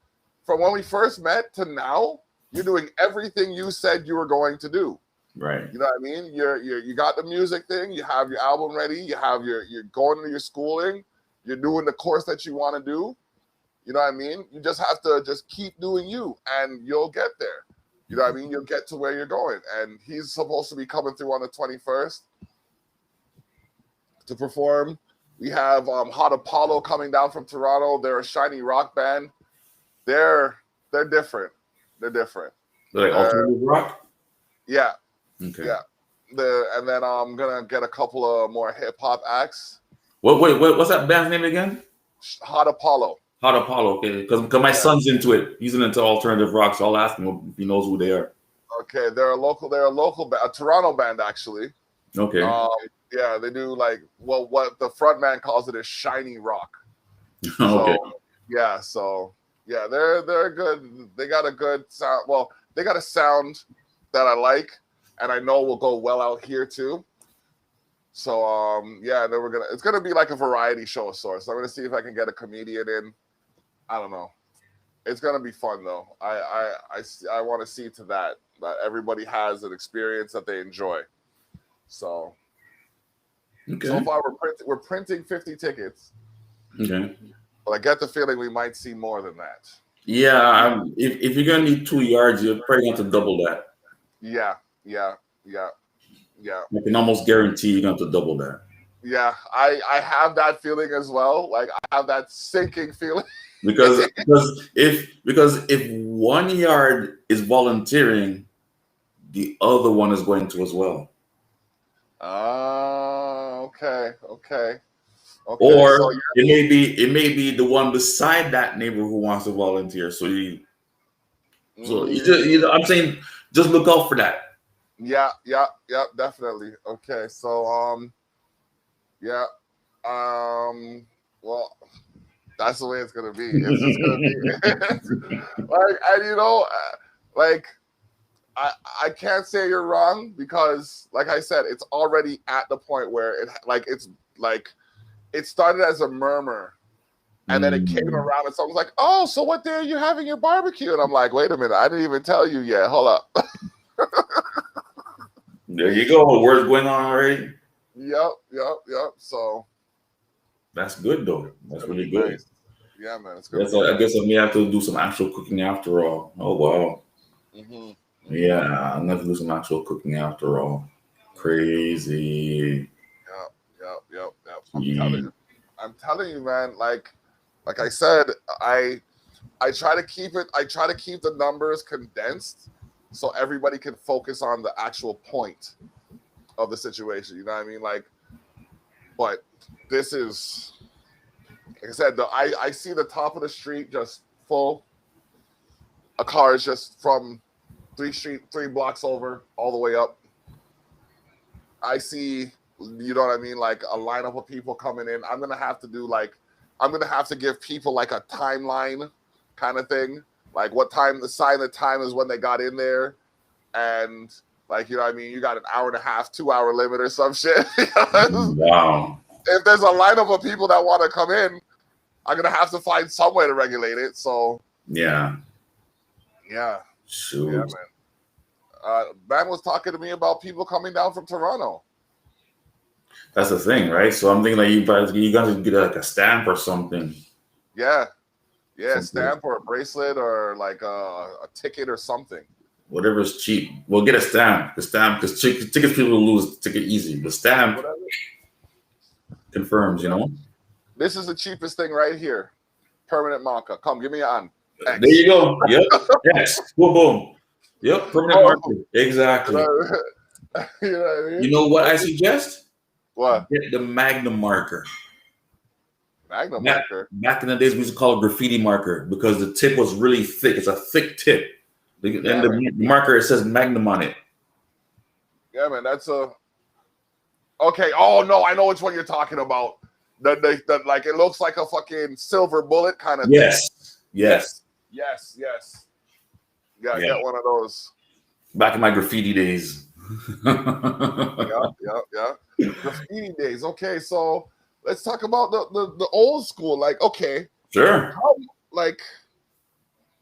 Speaker 1: from when we first met to now, you're doing everything you said you were going to do.
Speaker 3: Right.
Speaker 1: You know what I mean? You got the music thing, you have your album ready, you're going to your schooling, you're doing the course that you want to do. You know what I mean? You just have to just keep doing you and you'll get there. You know what I mean? You'll get to where you're going. And he's supposed to be coming through on the 21st to perform. We have Hot Apollo coming down from Toronto. They're a shiny rock band. They're different. They're different.
Speaker 3: Like alternative rock?
Speaker 1: Yeah.
Speaker 3: Okay.
Speaker 1: Yeah. And then I'm gonna get a couple of more hip hop acts.
Speaker 3: What's that band's name again?
Speaker 1: Hot Apollo.
Speaker 3: Hot Apollo, okay. Because my son's into it. He's into alternative rock, so I'll ask him if he knows who they are.
Speaker 1: Okay, they're a local band, a Toronto band actually.
Speaker 3: Okay.
Speaker 1: Yeah, they do what the front man calls it is shiny rock.
Speaker 3: Okay.
Speaker 1: Yeah, they're good. They got a good sound. Well, they got a sound that I like, and I know will go well out here too. So then it's gonna be like a variety show of sorts. So I'm gonna see if I can get a comedian in. I don't know. It's gonna be fun though. I want to see to that everybody has an experience that they enjoy. So so far we're printing 50 tickets.
Speaker 3: Okay.
Speaker 1: But I get the feeling we might see more than that.
Speaker 3: Yeah, if you're gonna need 2 yards, you're probably going to double that.
Speaker 1: Yeah.
Speaker 3: I can almost guarantee you're going to double that.
Speaker 1: Yeah, I have that feeling as well. Like I have that sinking feeling.
Speaker 3: Because if 1 yard is volunteering, the other one is going to as well.
Speaker 1: Okay.
Speaker 3: Or
Speaker 1: so
Speaker 3: it may be the one beside that neighbor who wants to volunteer. So I'm saying just look out for that.
Speaker 1: Yeah, definitely. Okay, so well, that's the way it's gonna be. It's just gonna be I can't say you're wrong because, like I said, it's already at the point where it started as a murmur, and then it came around, and someone's like, "Oh, so what day are you having your barbecue?" And I'm like, "Wait a minute, I didn't even tell you yet. Hold up."
Speaker 3: There you go. Word's going on already.
Speaker 1: Yep. So
Speaker 3: that's good though. That's really good.
Speaker 1: Nice. Yeah, man. It's good.
Speaker 3: I guess I may have to do some actual cooking after all. Oh wow.
Speaker 1: Mm-hmm.
Speaker 3: Yeah, I'm gonna have to do some actual cooking after all. Crazy.
Speaker 1: Yep. I'm telling you, man. Like I said, I try to keep it. I try to keep the numbers condensed so everybody can focus on the actual point of the situation. You know what I mean? But this is, like I said, I see the top of the street just full. A car is just from 3 blocks over all the way up. I see, you know what I mean, like a lineup of people coming in. I'm gonna have to give people like a timeline kind of thing, like what time, the time is when they got in there, and like, you know what I mean, you got an hour and a half, 2 hour limit or some shit.
Speaker 3: Wow.
Speaker 1: If there's a lineup of people that want to come in, I'm gonna have to find some way to regulate it. So
Speaker 3: yeah.
Speaker 1: Shoot. Yeah, man. Man was talking to me about people coming down from Toronto.
Speaker 3: That's the thing, right? So I'm thinking like you guys get like a stamp or something.
Speaker 1: Yeah, something. Stamp or a bracelet or like a ticket or something.
Speaker 3: Whatever's cheap. We'll get a stamp. The stamp, because tickets people will lose ticket easy. The stamp confirms, you know.
Speaker 1: This is the cheapest thing right here. Permanent marker. Come, give me an X.
Speaker 3: There you go. Yep. X. Boom. Yep. Permanent marker. Exactly.
Speaker 1: You know what I mean?
Speaker 3: You know what I suggest?
Speaker 1: What?
Speaker 3: Get the Magnum marker.
Speaker 1: Magnum marker?
Speaker 3: Back in the days, we used to call it graffiti marker because the tip was really thick. It's a thick tip. And the marker, it says Magnum on it.
Speaker 1: Yeah, man, that's a okay. Oh no, I know which one you're talking about. The like it looks like a fucking silver bullet kind of thing.
Speaker 3: Yes.
Speaker 1: Yeah,
Speaker 3: Yeah.
Speaker 1: get one of those.
Speaker 3: Back in my graffiti days.
Speaker 1: Yeah. Graffiti days. Okay, so let's talk about the old school. Like, okay,
Speaker 3: Sure.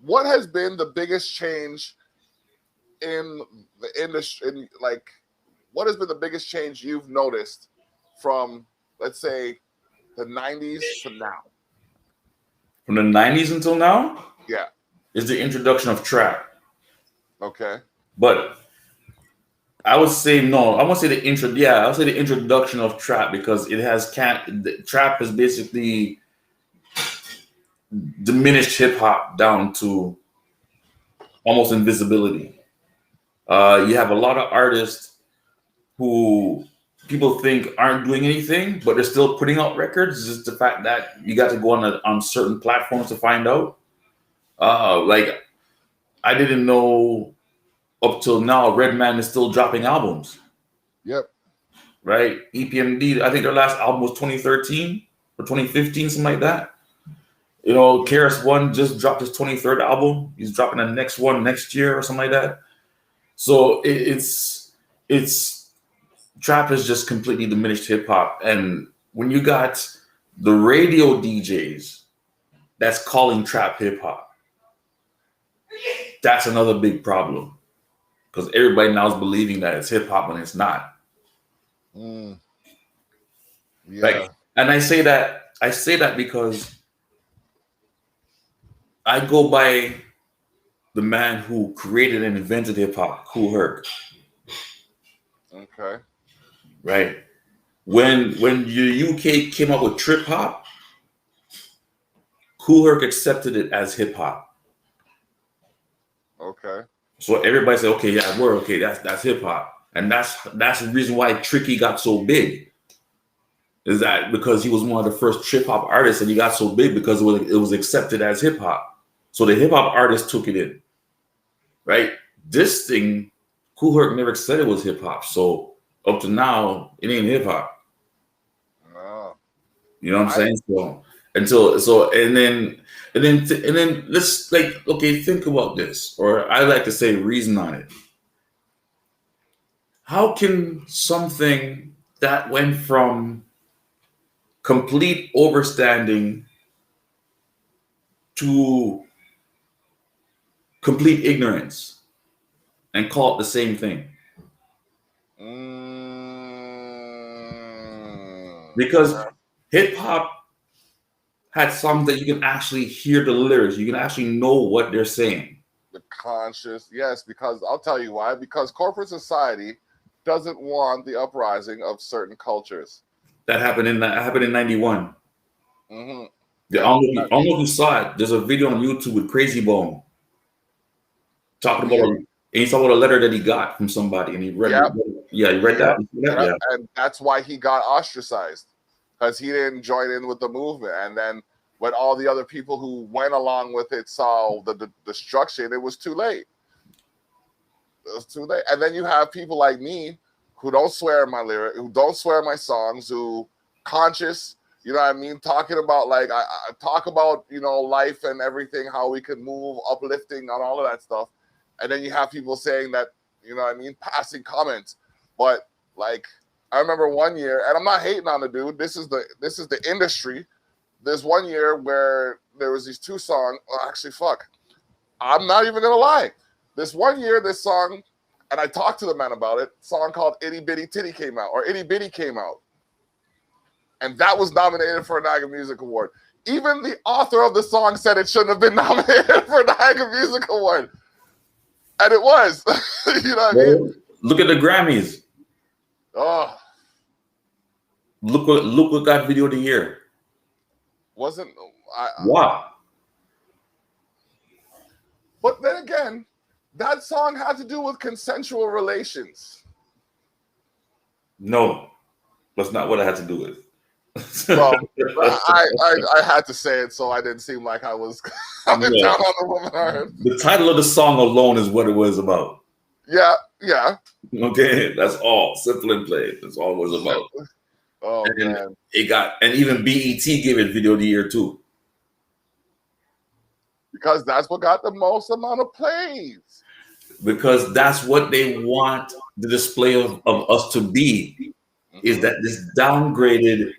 Speaker 1: What has been the biggest change in the industry? What has been the biggest change you've noticed from, let's say, the 90s to now?
Speaker 3: From the 90s until now?
Speaker 1: Yeah.
Speaker 3: Is the introduction of trap.
Speaker 1: Okay.
Speaker 3: But I would say no. I won't say the intro. Yeah, I would say the introduction of trap because it has trap has basically diminished hip hop down to almost invisibility. You have a lot of artists who people think aren't doing anything, but they're still putting out records. It's just the fact that you got to go on certain platforms to find out. Like I didn't know up till now, Redman is still dropping albums.
Speaker 1: Yep.
Speaker 3: Right? EPMD, I think their last album was 2013 or 2015, something like that. You know, KRS-One just dropped his 23rd album. He's dropping the next one next year or something like that. So it's trap has just completely diminished hip hop. And when you got the radio DJs that's calling trap hip hop, that's another big problem. Because everybody now is believing that it's hip hop when it's not.
Speaker 1: Yeah.
Speaker 3: Like, and I say that because I go by the man who created and invented hip hop, Kool Herc.
Speaker 1: Okay.
Speaker 3: Right. When the UK came up with trip hop, Kool Herc accepted it as hip hop.
Speaker 1: Okay.
Speaker 3: So everybody said, okay, yeah, we're okay. That's hip hop, and that's the reason why Tricky got so big. Is that because he was one of the first trip hop artists, and he got so big because it was accepted as hip hop. So the hip hop artists took it in, right? This thing, Kool Herc never said it was hip hop. So up to now, it ain't hip hop.
Speaker 1: Oh.
Speaker 3: You know what I'm saying? And then let's like, okay, think about this, or I like to say reason on it. How can something that went from complete overstanding to complete ignorance and call it the same thing? Because hip hop had songs that you can actually hear the lyrics. You can actually know what they're saying.
Speaker 1: The conscious, yes, because I'll tell you why. Because corporate society doesn't want the uprising of certain cultures.
Speaker 3: That happened in 91.
Speaker 1: Mm-hmm.
Speaker 3: I don't know if you saw it. There's a video on YouTube with Crazy Bone talking about he's talking about a letter that he got from somebody, and he read. Yep. Yeah, you read that.
Speaker 1: Yeah, and that's why he got ostracized, because he didn't join in with the movement. And then when all the other people who went along with it saw the destruction, it was too late. It was too late. And then you have people like me who don't swear in my lyric, who don't swear in my songs, who conscious, you know what I mean? Talking about, like, I talk about, you know, life and everything, how we can move, uplifting on all of that stuff. And then you have people saying that, you know what I mean, passing comments. But, like, I remember one year, and I'm not hating on the dude, this is the industry. There's one year where there was these two songs. Well, actually, fuck. I'm not even gonna lie. This one year, this song, and I talked to the man about it, song called Itty Bitty Titty came out, or Itty Bitty came out. And that was nominated for a Niagara Music Award. Even the author of the song said it shouldn't have been nominated for a Niagara Music Award. And it was. You know what I mean?
Speaker 3: Look at the Grammys.
Speaker 1: Oh.
Speaker 3: Look what got Video of the Year.
Speaker 1: Wasn't
Speaker 3: what?
Speaker 1: But then again, that song had to do with consensual relations.
Speaker 3: No, that's not what it had to do with.
Speaker 1: Well, I had to say it so I didn't seem like I was coming down on the woman.
Speaker 3: The title of the song alone is what it was about.
Speaker 1: Yeah, yeah.
Speaker 3: Okay, that's all. Simple and plain. That's all it was about.
Speaker 1: Oh
Speaker 3: And
Speaker 1: man.
Speaker 3: and even BET gave it Video of the Year too.
Speaker 1: Because that's what got the most amount of plays.
Speaker 3: Because that's what they want the display of us to be, is that this downgraded,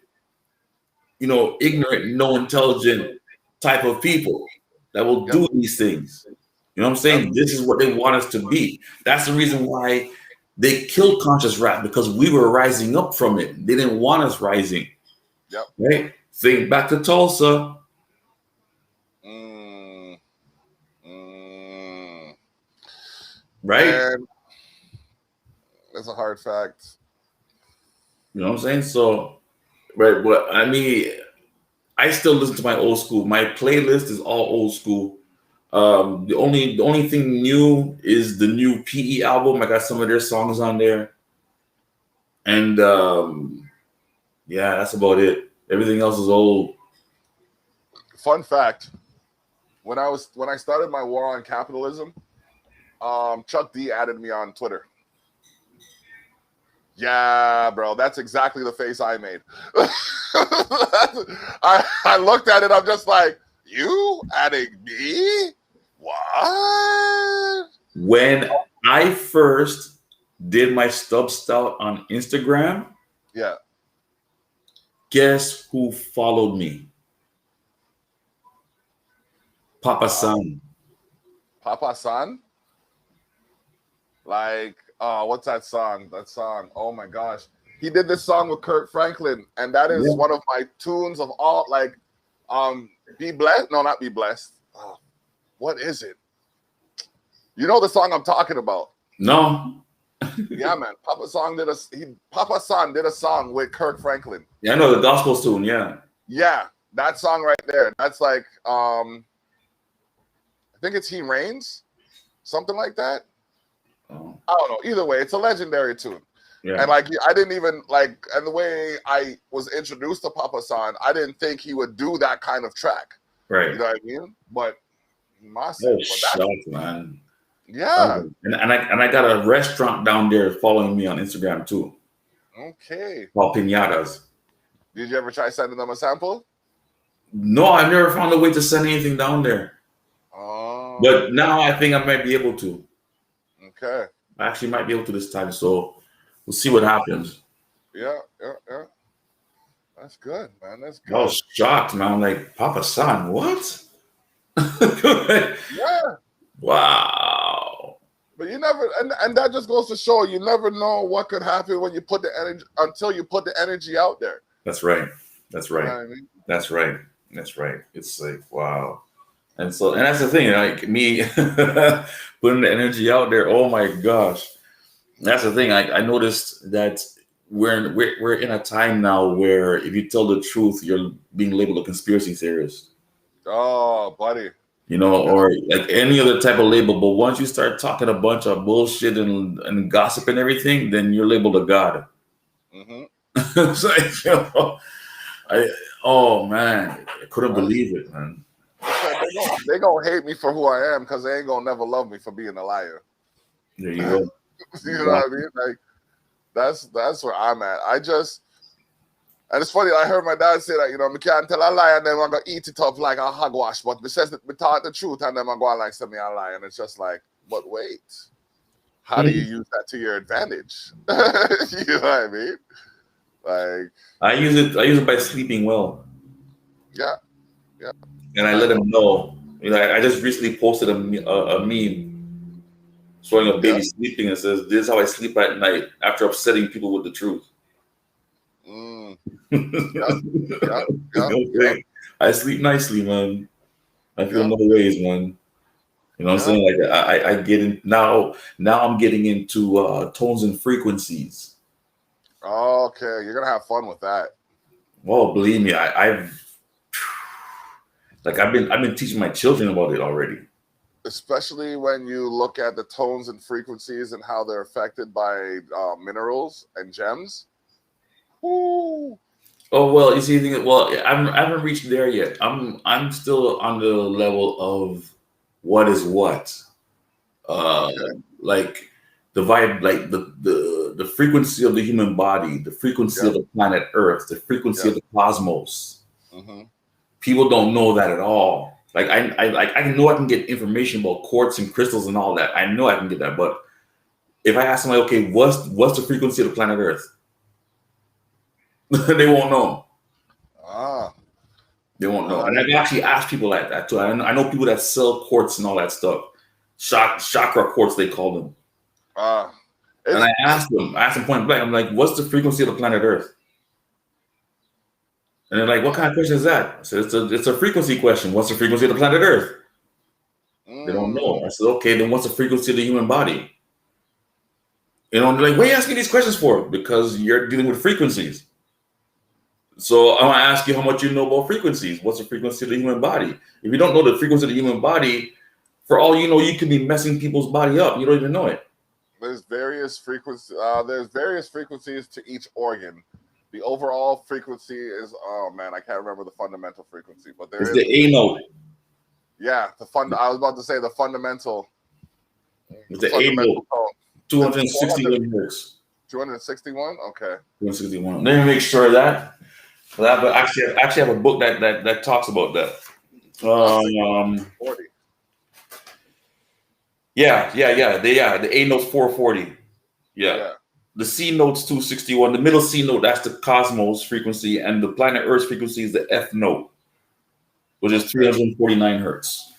Speaker 3: ignorant, no intelligent type of people that will do these things. You know what I'm saying? This is what they want us to be. That's the reason why they killed conscious rap, because we were rising up from it. They didn't want us rising.
Speaker 1: Yep.
Speaker 3: Right? Think back to Tulsa. Right?
Speaker 1: And that's a hard fact.
Speaker 3: You know what I'm saying? So, right, but I mean, I still listen to my old school. My playlist is all old school. The only thing new is the new PE album. I got some of their songs on there. And yeah, that's about it. Everything else is old.
Speaker 1: Fun fact: when I started my war on capitalism, Chuck D added me on Twitter. Yeah, bro, that's exactly the face I made. I looked at it. I'm just like, you adding me? What?
Speaker 3: When I first did my Stubbs Stout on Instagram,
Speaker 1: yeah,
Speaker 3: guess who followed me? Papa San.
Speaker 1: Papa San? Like, what's that song? Oh my gosh. He did this song with Kirk Franklin, and that is one of my tunes of all, like, Be Blessed? No, not Be Blessed. What is it? You know the song I'm talking about?
Speaker 3: No.
Speaker 1: Yeah, man. Papa San did a song with Kirk Franklin.
Speaker 3: Yeah, I know the gospel tune, yeah.
Speaker 1: Yeah, that song right there. That's like, I think it's He Reigns, something like that.
Speaker 3: Oh.
Speaker 1: I don't know. Either way, it's a legendary tune.
Speaker 3: Yeah.
Speaker 1: And like, I didn't even like, and the way I was introduced to Papa San, I didn't think he would do that kind of track.
Speaker 3: Right.
Speaker 1: You know what I mean? But massive.
Speaker 3: Man.
Speaker 1: Yeah.
Speaker 3: And I got a restaurant down there following me on Instagram too.
Speaker 1: Okay.
Speaker 3: Called Pinatas.
Speaker 1: Did you ever try sending them a sample?
Speaker 3: No, I've never found a way to send anything down there.
Speaker 1: Oh.
Speaker 3: But now I think I might be able to.
Speaker 1: Okay.
Speaker 3: I actually might be able to this time, so we'll see what happens.
Speaker 1: Yeah. That's good, man. That's good.
Speaker 3: I was shocked, man. Like, Papa San, what?
Speaker 1: Yeah.
Speaker 3: Wow.
Speaker 1: But you never, and that just goes to show you never know what could happen when you put the energy, until you put the energy out there.
Speaker 3: That's right. That's right.
Speaker 1: You know what I mean?
Speaker 3: That's right. That's right. It's like, wow. And that's the thing, like me putting the energy out there. Oh my gosh. That's the thing. I noticed that we're in a time now where if you tell the truth, you're being labeled a conspiracy theorist.
Speaker 1: Oh, buddy.
Speaker 3: You know, or like any other type of label. But once you start talking a bunch of bullshit and gossip and everything, then you're labeled a god.
Speaker 1: Mm-hmm.
Speaker 3: It's like, you know, oh man, I couldn't believe it, man.
Speaker 1: They gonna hate me for who I am because they ain't gonna never love me for being a liar.
Speaker 3: There you go.
Speaker 1: You know what I mean? Like that's where I'm at. And it's funny, I heard my dad say that, you know, me can't tell a lie and then I'm gonna eat it up like a hogwash. But me says that me talk the truth and then I'm going like send me a lie. And it's just like, but wait, how do you use that to your advantage? You know what I mean? Like
Speaker 3: I use it by sleeping well.
Speaker 1: Yeah.
Speaker 3: And I let them know. You know, I just recently posted a meme showing a baby sleeping and says, "This is how I sleep at night after upsetting people with the truth." Okay. I sleep nicely, man. I feel no ways, man. You know what I'm saying? Like I get in now. I'm getting into tones and frequencies.
Speaker 1: Okay, you're gonna have fun with that.
Speaker 3: Well, believe me, I've been teaching my children about it already.
Speaker 1: Especially when you look at the tones and frequencies and how they're affected by minerals and gems. Ooh.
Speaker 3: Oh well, you see, I haven't reached there yet. I'm still on the level of what is what. Like the vibe, like the frequency of the human body, the frequency of the planet Earth, the frequency of the cosmos.
Speaker 1: Mm-hmm.
Speaker 3: People don't know that at all. Like I know I can get information about quartz and crystals and all that. I know I can get that, but if I ask somebody, okay, what's the frequency of the planet Earth? They won't know. They won't know. And I've actually asked people like that too. I know people that sell quartz and all that stuff. Chakra quartz, they call them. And I asked them point blank, I'm like, what's the frequency of the planet Earth? And they're like, what kind of question is that? I said, it's a frequency question. What's the frequency of the planet Earth? They don't know. I said, okay, then what's the frequency of the human body? You know, they're like, what are you asking these questions for? Because you're dealing with frequencies. So I want to ask you how much you know about frequencies. What's the frequency of the human body? If you don't know the frequency of the human body, for all you know, you could be messing people's body up. You don't even know it.
Speaker 1: There's various frequencies. There's various frequencies to each organ. The overall frequency is, oh man, I can't remember the fundamental frequency, but there is
Speaker 3: the A note.
Speaker 1: Yeah, I was about to say the fundamental.
Speaker 3: It's the A note. 261 hertz.
Speaker 1: 261. Okay.
Speaker 3: 261. Let me make sure of that. But actually, I have a book that talks about that.
Speaker 1: 40.
Speaker 3: Yeah. The A note's 440. Yeah. The C note's 261. The middle C note, that's the cosmos frequency, and the planet Earth's frequency is the F note, which is 349 hertz.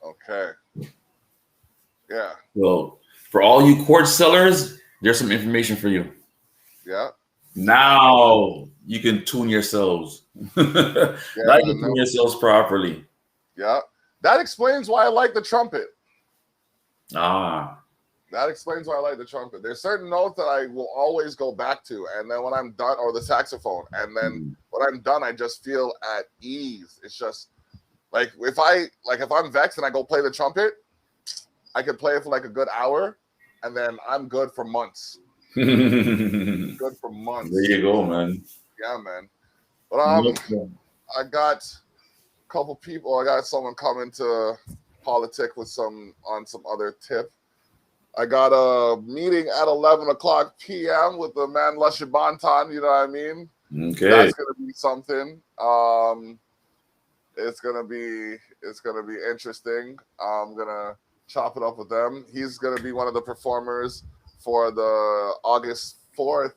Speaker 1: Okay. Yeah.
Speaker 3: Well, for all you quartz sellers, there's some information for you.
Speaker 1: Yeah.
Speaker 3: Now you can tune yourselves. Now you can tune yourselves properly.
Speaker 1: Yeah. That explains why I like the trumpet. That explains why I like the trumpet. There's certain notes that I will always go back to, and then when I'm done, or the saxophone, and then when I'm done, I just feel at ease. It's just like if I'm vexed and I go play the trumpet, I could play it for like a good hour, and then I'm good for months. Good for months.
Speaker 3: There you go, man.
Speaker 1: Yeah, man. But I got a couple people. I got someone coming to politic with some other tip. I got a meeting at 11 o'clock p.m. with the man Lusha Bantan, you know what I mean?
Speaker 3: Okay.
Speaker 1: That's gonna be something. It's gonna be interesting. I'm gonna chop it up with them. He's gonna be one of the performers for the August 4th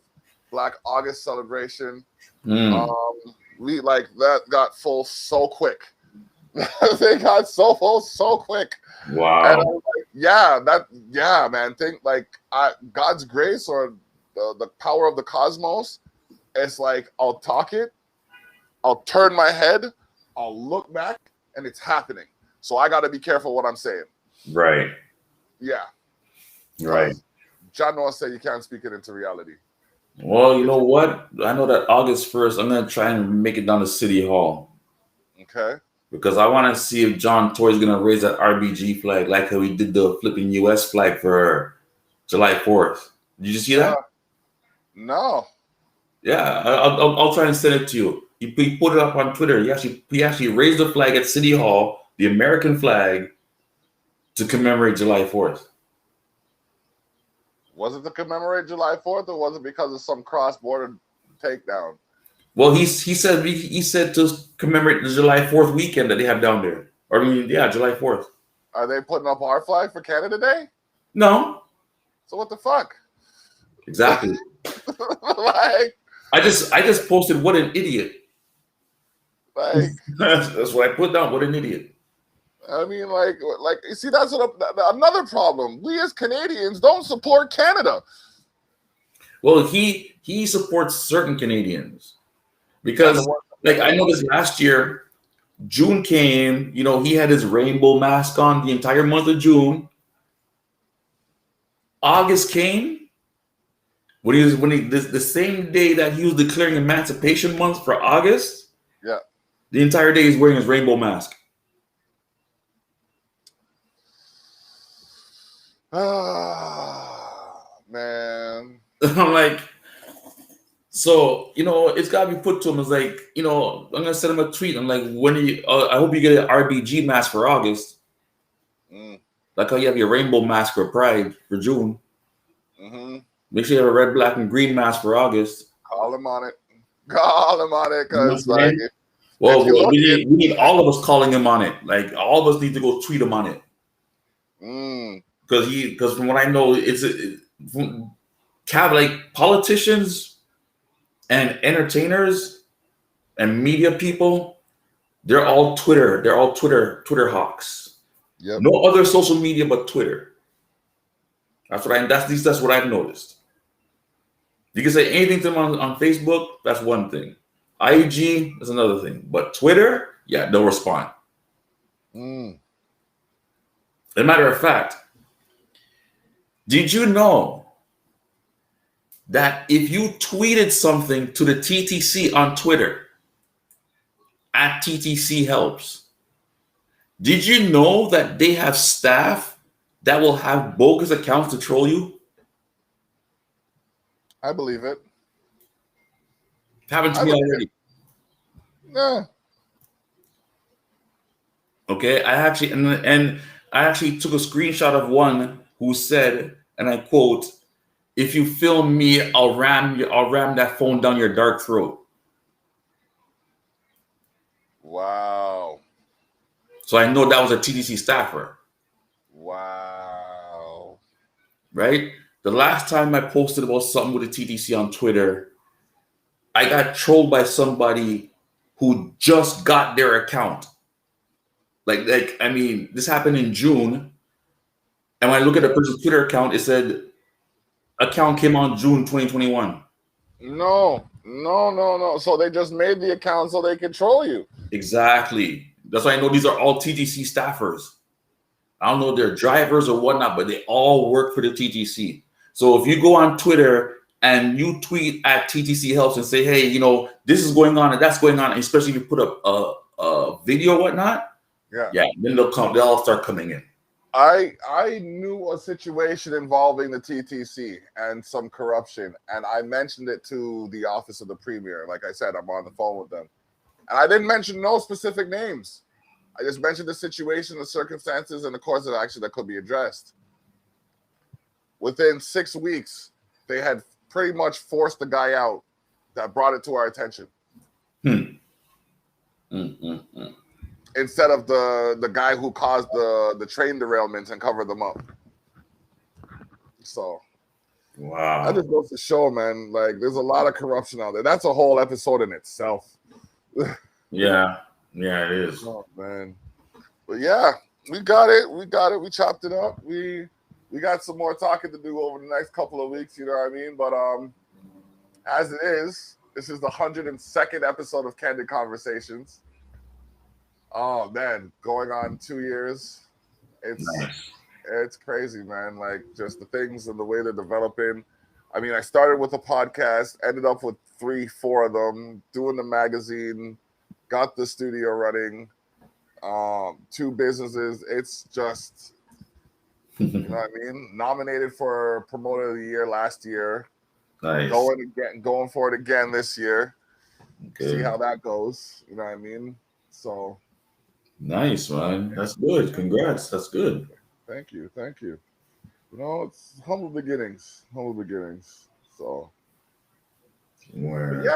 Speaker 1: Black August celebration. We like that got full so quick. They got so full so quick.
Speaker 3: Wow.
Speaker 1: And I was like, man. Think like God's grace or the power of the cosmos. It's like I'll talk it, I'll turn my head, I'll look back, and it's happening. So I got to be careful what I'm saying.
Speaker 3: Right.
Speaker 1: Yeah.
Speaker 3: Right.
Speaker 1: John Noah said you can't speak it into reality.
Speaker 3: Well, you know what? I know that August 1st, I'm gonna try and make it down to City Hall.
Speaker 1: Okay.
Speaker 3: Because I want to see if John Toy's going to raise that RBG flag like how he did the flipping U.S. flag for July 4th. Did you see that?
Speaker 1: No.
Speaker 3: Yeah, I'll try and send it to you. He put it up on Twitter. He actually raised the flag at City Hall, the American flag, to commemorate July 4th.
Speaker 1: Was it to commemorate July 4th, or was it because of some cross-border takedown?
Speaker 3: Well, he said to commemorate the July 4th weekend that they have down there. July 4th.
Speaker 1: Are they putting up our flag for Canada Day?
Speaker 3: No.
Speaker 1: So what the fuck?
Speaker 3: Exactly.
Speaker 1: Like,
Speaker 3: I just posted, what an idiot.
Speaker 1: Like
Speaker 3: that's what I put down. What an idiot.
Speaker 1: I mean, like you see, that's another problem. We as Canadians don't support Canada.
Speaker 3: Well, he supports certain Canadians. Because, like, I noticed last year, June came, he had his rainbow mask on the entire month of June. August came, the same day that he was declaring Emancipation Month for August, the entire day he's wearing his rainbow mask.
Speaker 1: Man.
Speaker 3: I'm like, so, it's got to be put to him. It's like, I'm going to send him a tweet. I'm like, I hope you get an RBG mask for August. Like how you have your rainbow mask for Pride for June.
Speaker 1: Mm-hmm.
Speaker 3: Make sure you have a red, black, and green mask for August.
Speaker 1: Call him on it. Call him on it,
Speaker 3: You know what
Speaker 1: because
Speaker 3: I'm
Speaker 1: like,
Speaker 3: saying? Well,
Speaker 1: you look
Speaker 3: we need all of us calling him on it. Like all of us need to go tweet him on it. Because from what I know, like politicians and entertainers and media people, they're all Twitter hawks.
Speaker 1: Yep.
Speaker 3: No other social media but Twitter. That's what I've noticed. You can say anything to them on Facebook, that's one thing. IG is another thing. But Twitter, yeah, they'll respond. As a matter of fact, did you know that if you tweeted something to the TTC on Twitter, at TTC Helps, did you know that they have staff that will have bogus accounts to troll you?
Speaker 1: I believe it.
Speaker 3: It happened to me already.
Speaker 1: Yeah.
Speaker 3: Okay, I actually took a screenshot of one who said, and I quote, "If you film me, I'll ram that phone down your dark throat."
Speaker 1: Wow.
Speaker 3: So I know that was a TTC staffer.
Speaker 1: Wow.
Speaker 3: Right? The last time I posted about something with the TTC on Twitter, I got trolled by somebody who just got their account. Like I mean, this happened in June. And when I look at the person's Twitter account, it said account came on June 2021.
Speaker 1: No. So they just made the account so they control you.
Speaker 3: Exactly. That's why I know these are all TTC staffers. I don't know if they're drivers or whatnot, but they all work for the TTC. So if you go on Twitter and you tweet at TTC Helps and say, hey, this is going on and that's going on, especially if you put up a video or whatnot, yeah, then they'll all start coming in.
Speaker 1: I knew a situation involving the TTC and some corruption, and I mentioned it to the office of the premier. Like I said, I'm on the phone with them. And I didn't mention no specific names. I just mentioned the situation, the circumstances, and the course of action that could be addressed. Within 6 weeks, they had pretty much forced the guy out that brought it to our attention. Instead of the guy who caused the train derailments and covered them up. So,
Speaker 3: wow.
Speaker 1: That just goes to show, man, like there's a lot of corruption out there. That's a whole episode in itself.
Speaker 3: Yeah, it is.
Speaker 1: Oh, man. But yeah, we got it. We chopped it up. We got some more talking to do over the next couple of weeks, you know what I mean? But as it is, this is the 102nd episode of Candid Conversations. Oh man, going on 2 years. It's crazy, man. Like just the things and the way they're developing. I mean, I started with a podcast, ended up with 3-4 of them, doing the magazine, got the studio running, 2 businesses. It's just, you know what I mean? Nominated for Promoter of the Year last year.
Speaker 3: Nice.
Speaker 1: Going for it again this year.
Speaker 3: Okay.
Speaker 1: See how that goes. You know what I mean? So
Speaker 3: nice, man. That's good. Congrats. That's good.
Speaker 1: Thank you. It's humble beginnings. So yeah.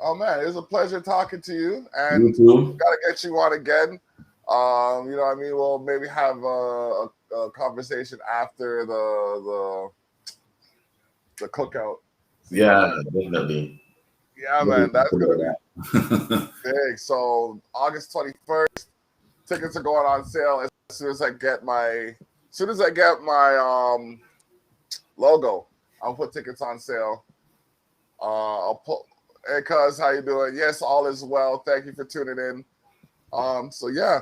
Speaker 1: Oh man, it was a pleasure talking to you, and gotta get you on again. You know what I mean? We'll maybe have a conversation after the cookout.
Speaker 3: Yeah, definitely.
Speaker 1: Yeah, man, that's gonna be big. So August 21st, tickets are going on sale as soon as I get my logo. I'll put tickets on sale. I'll put, hey cuz, how you doing? Yes, all is well. Thank you for tuning in. So yeah.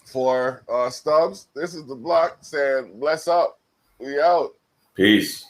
Speaker 1: For Stubbs, this is the block saying bless up. We out.
Speaker 3: Peace.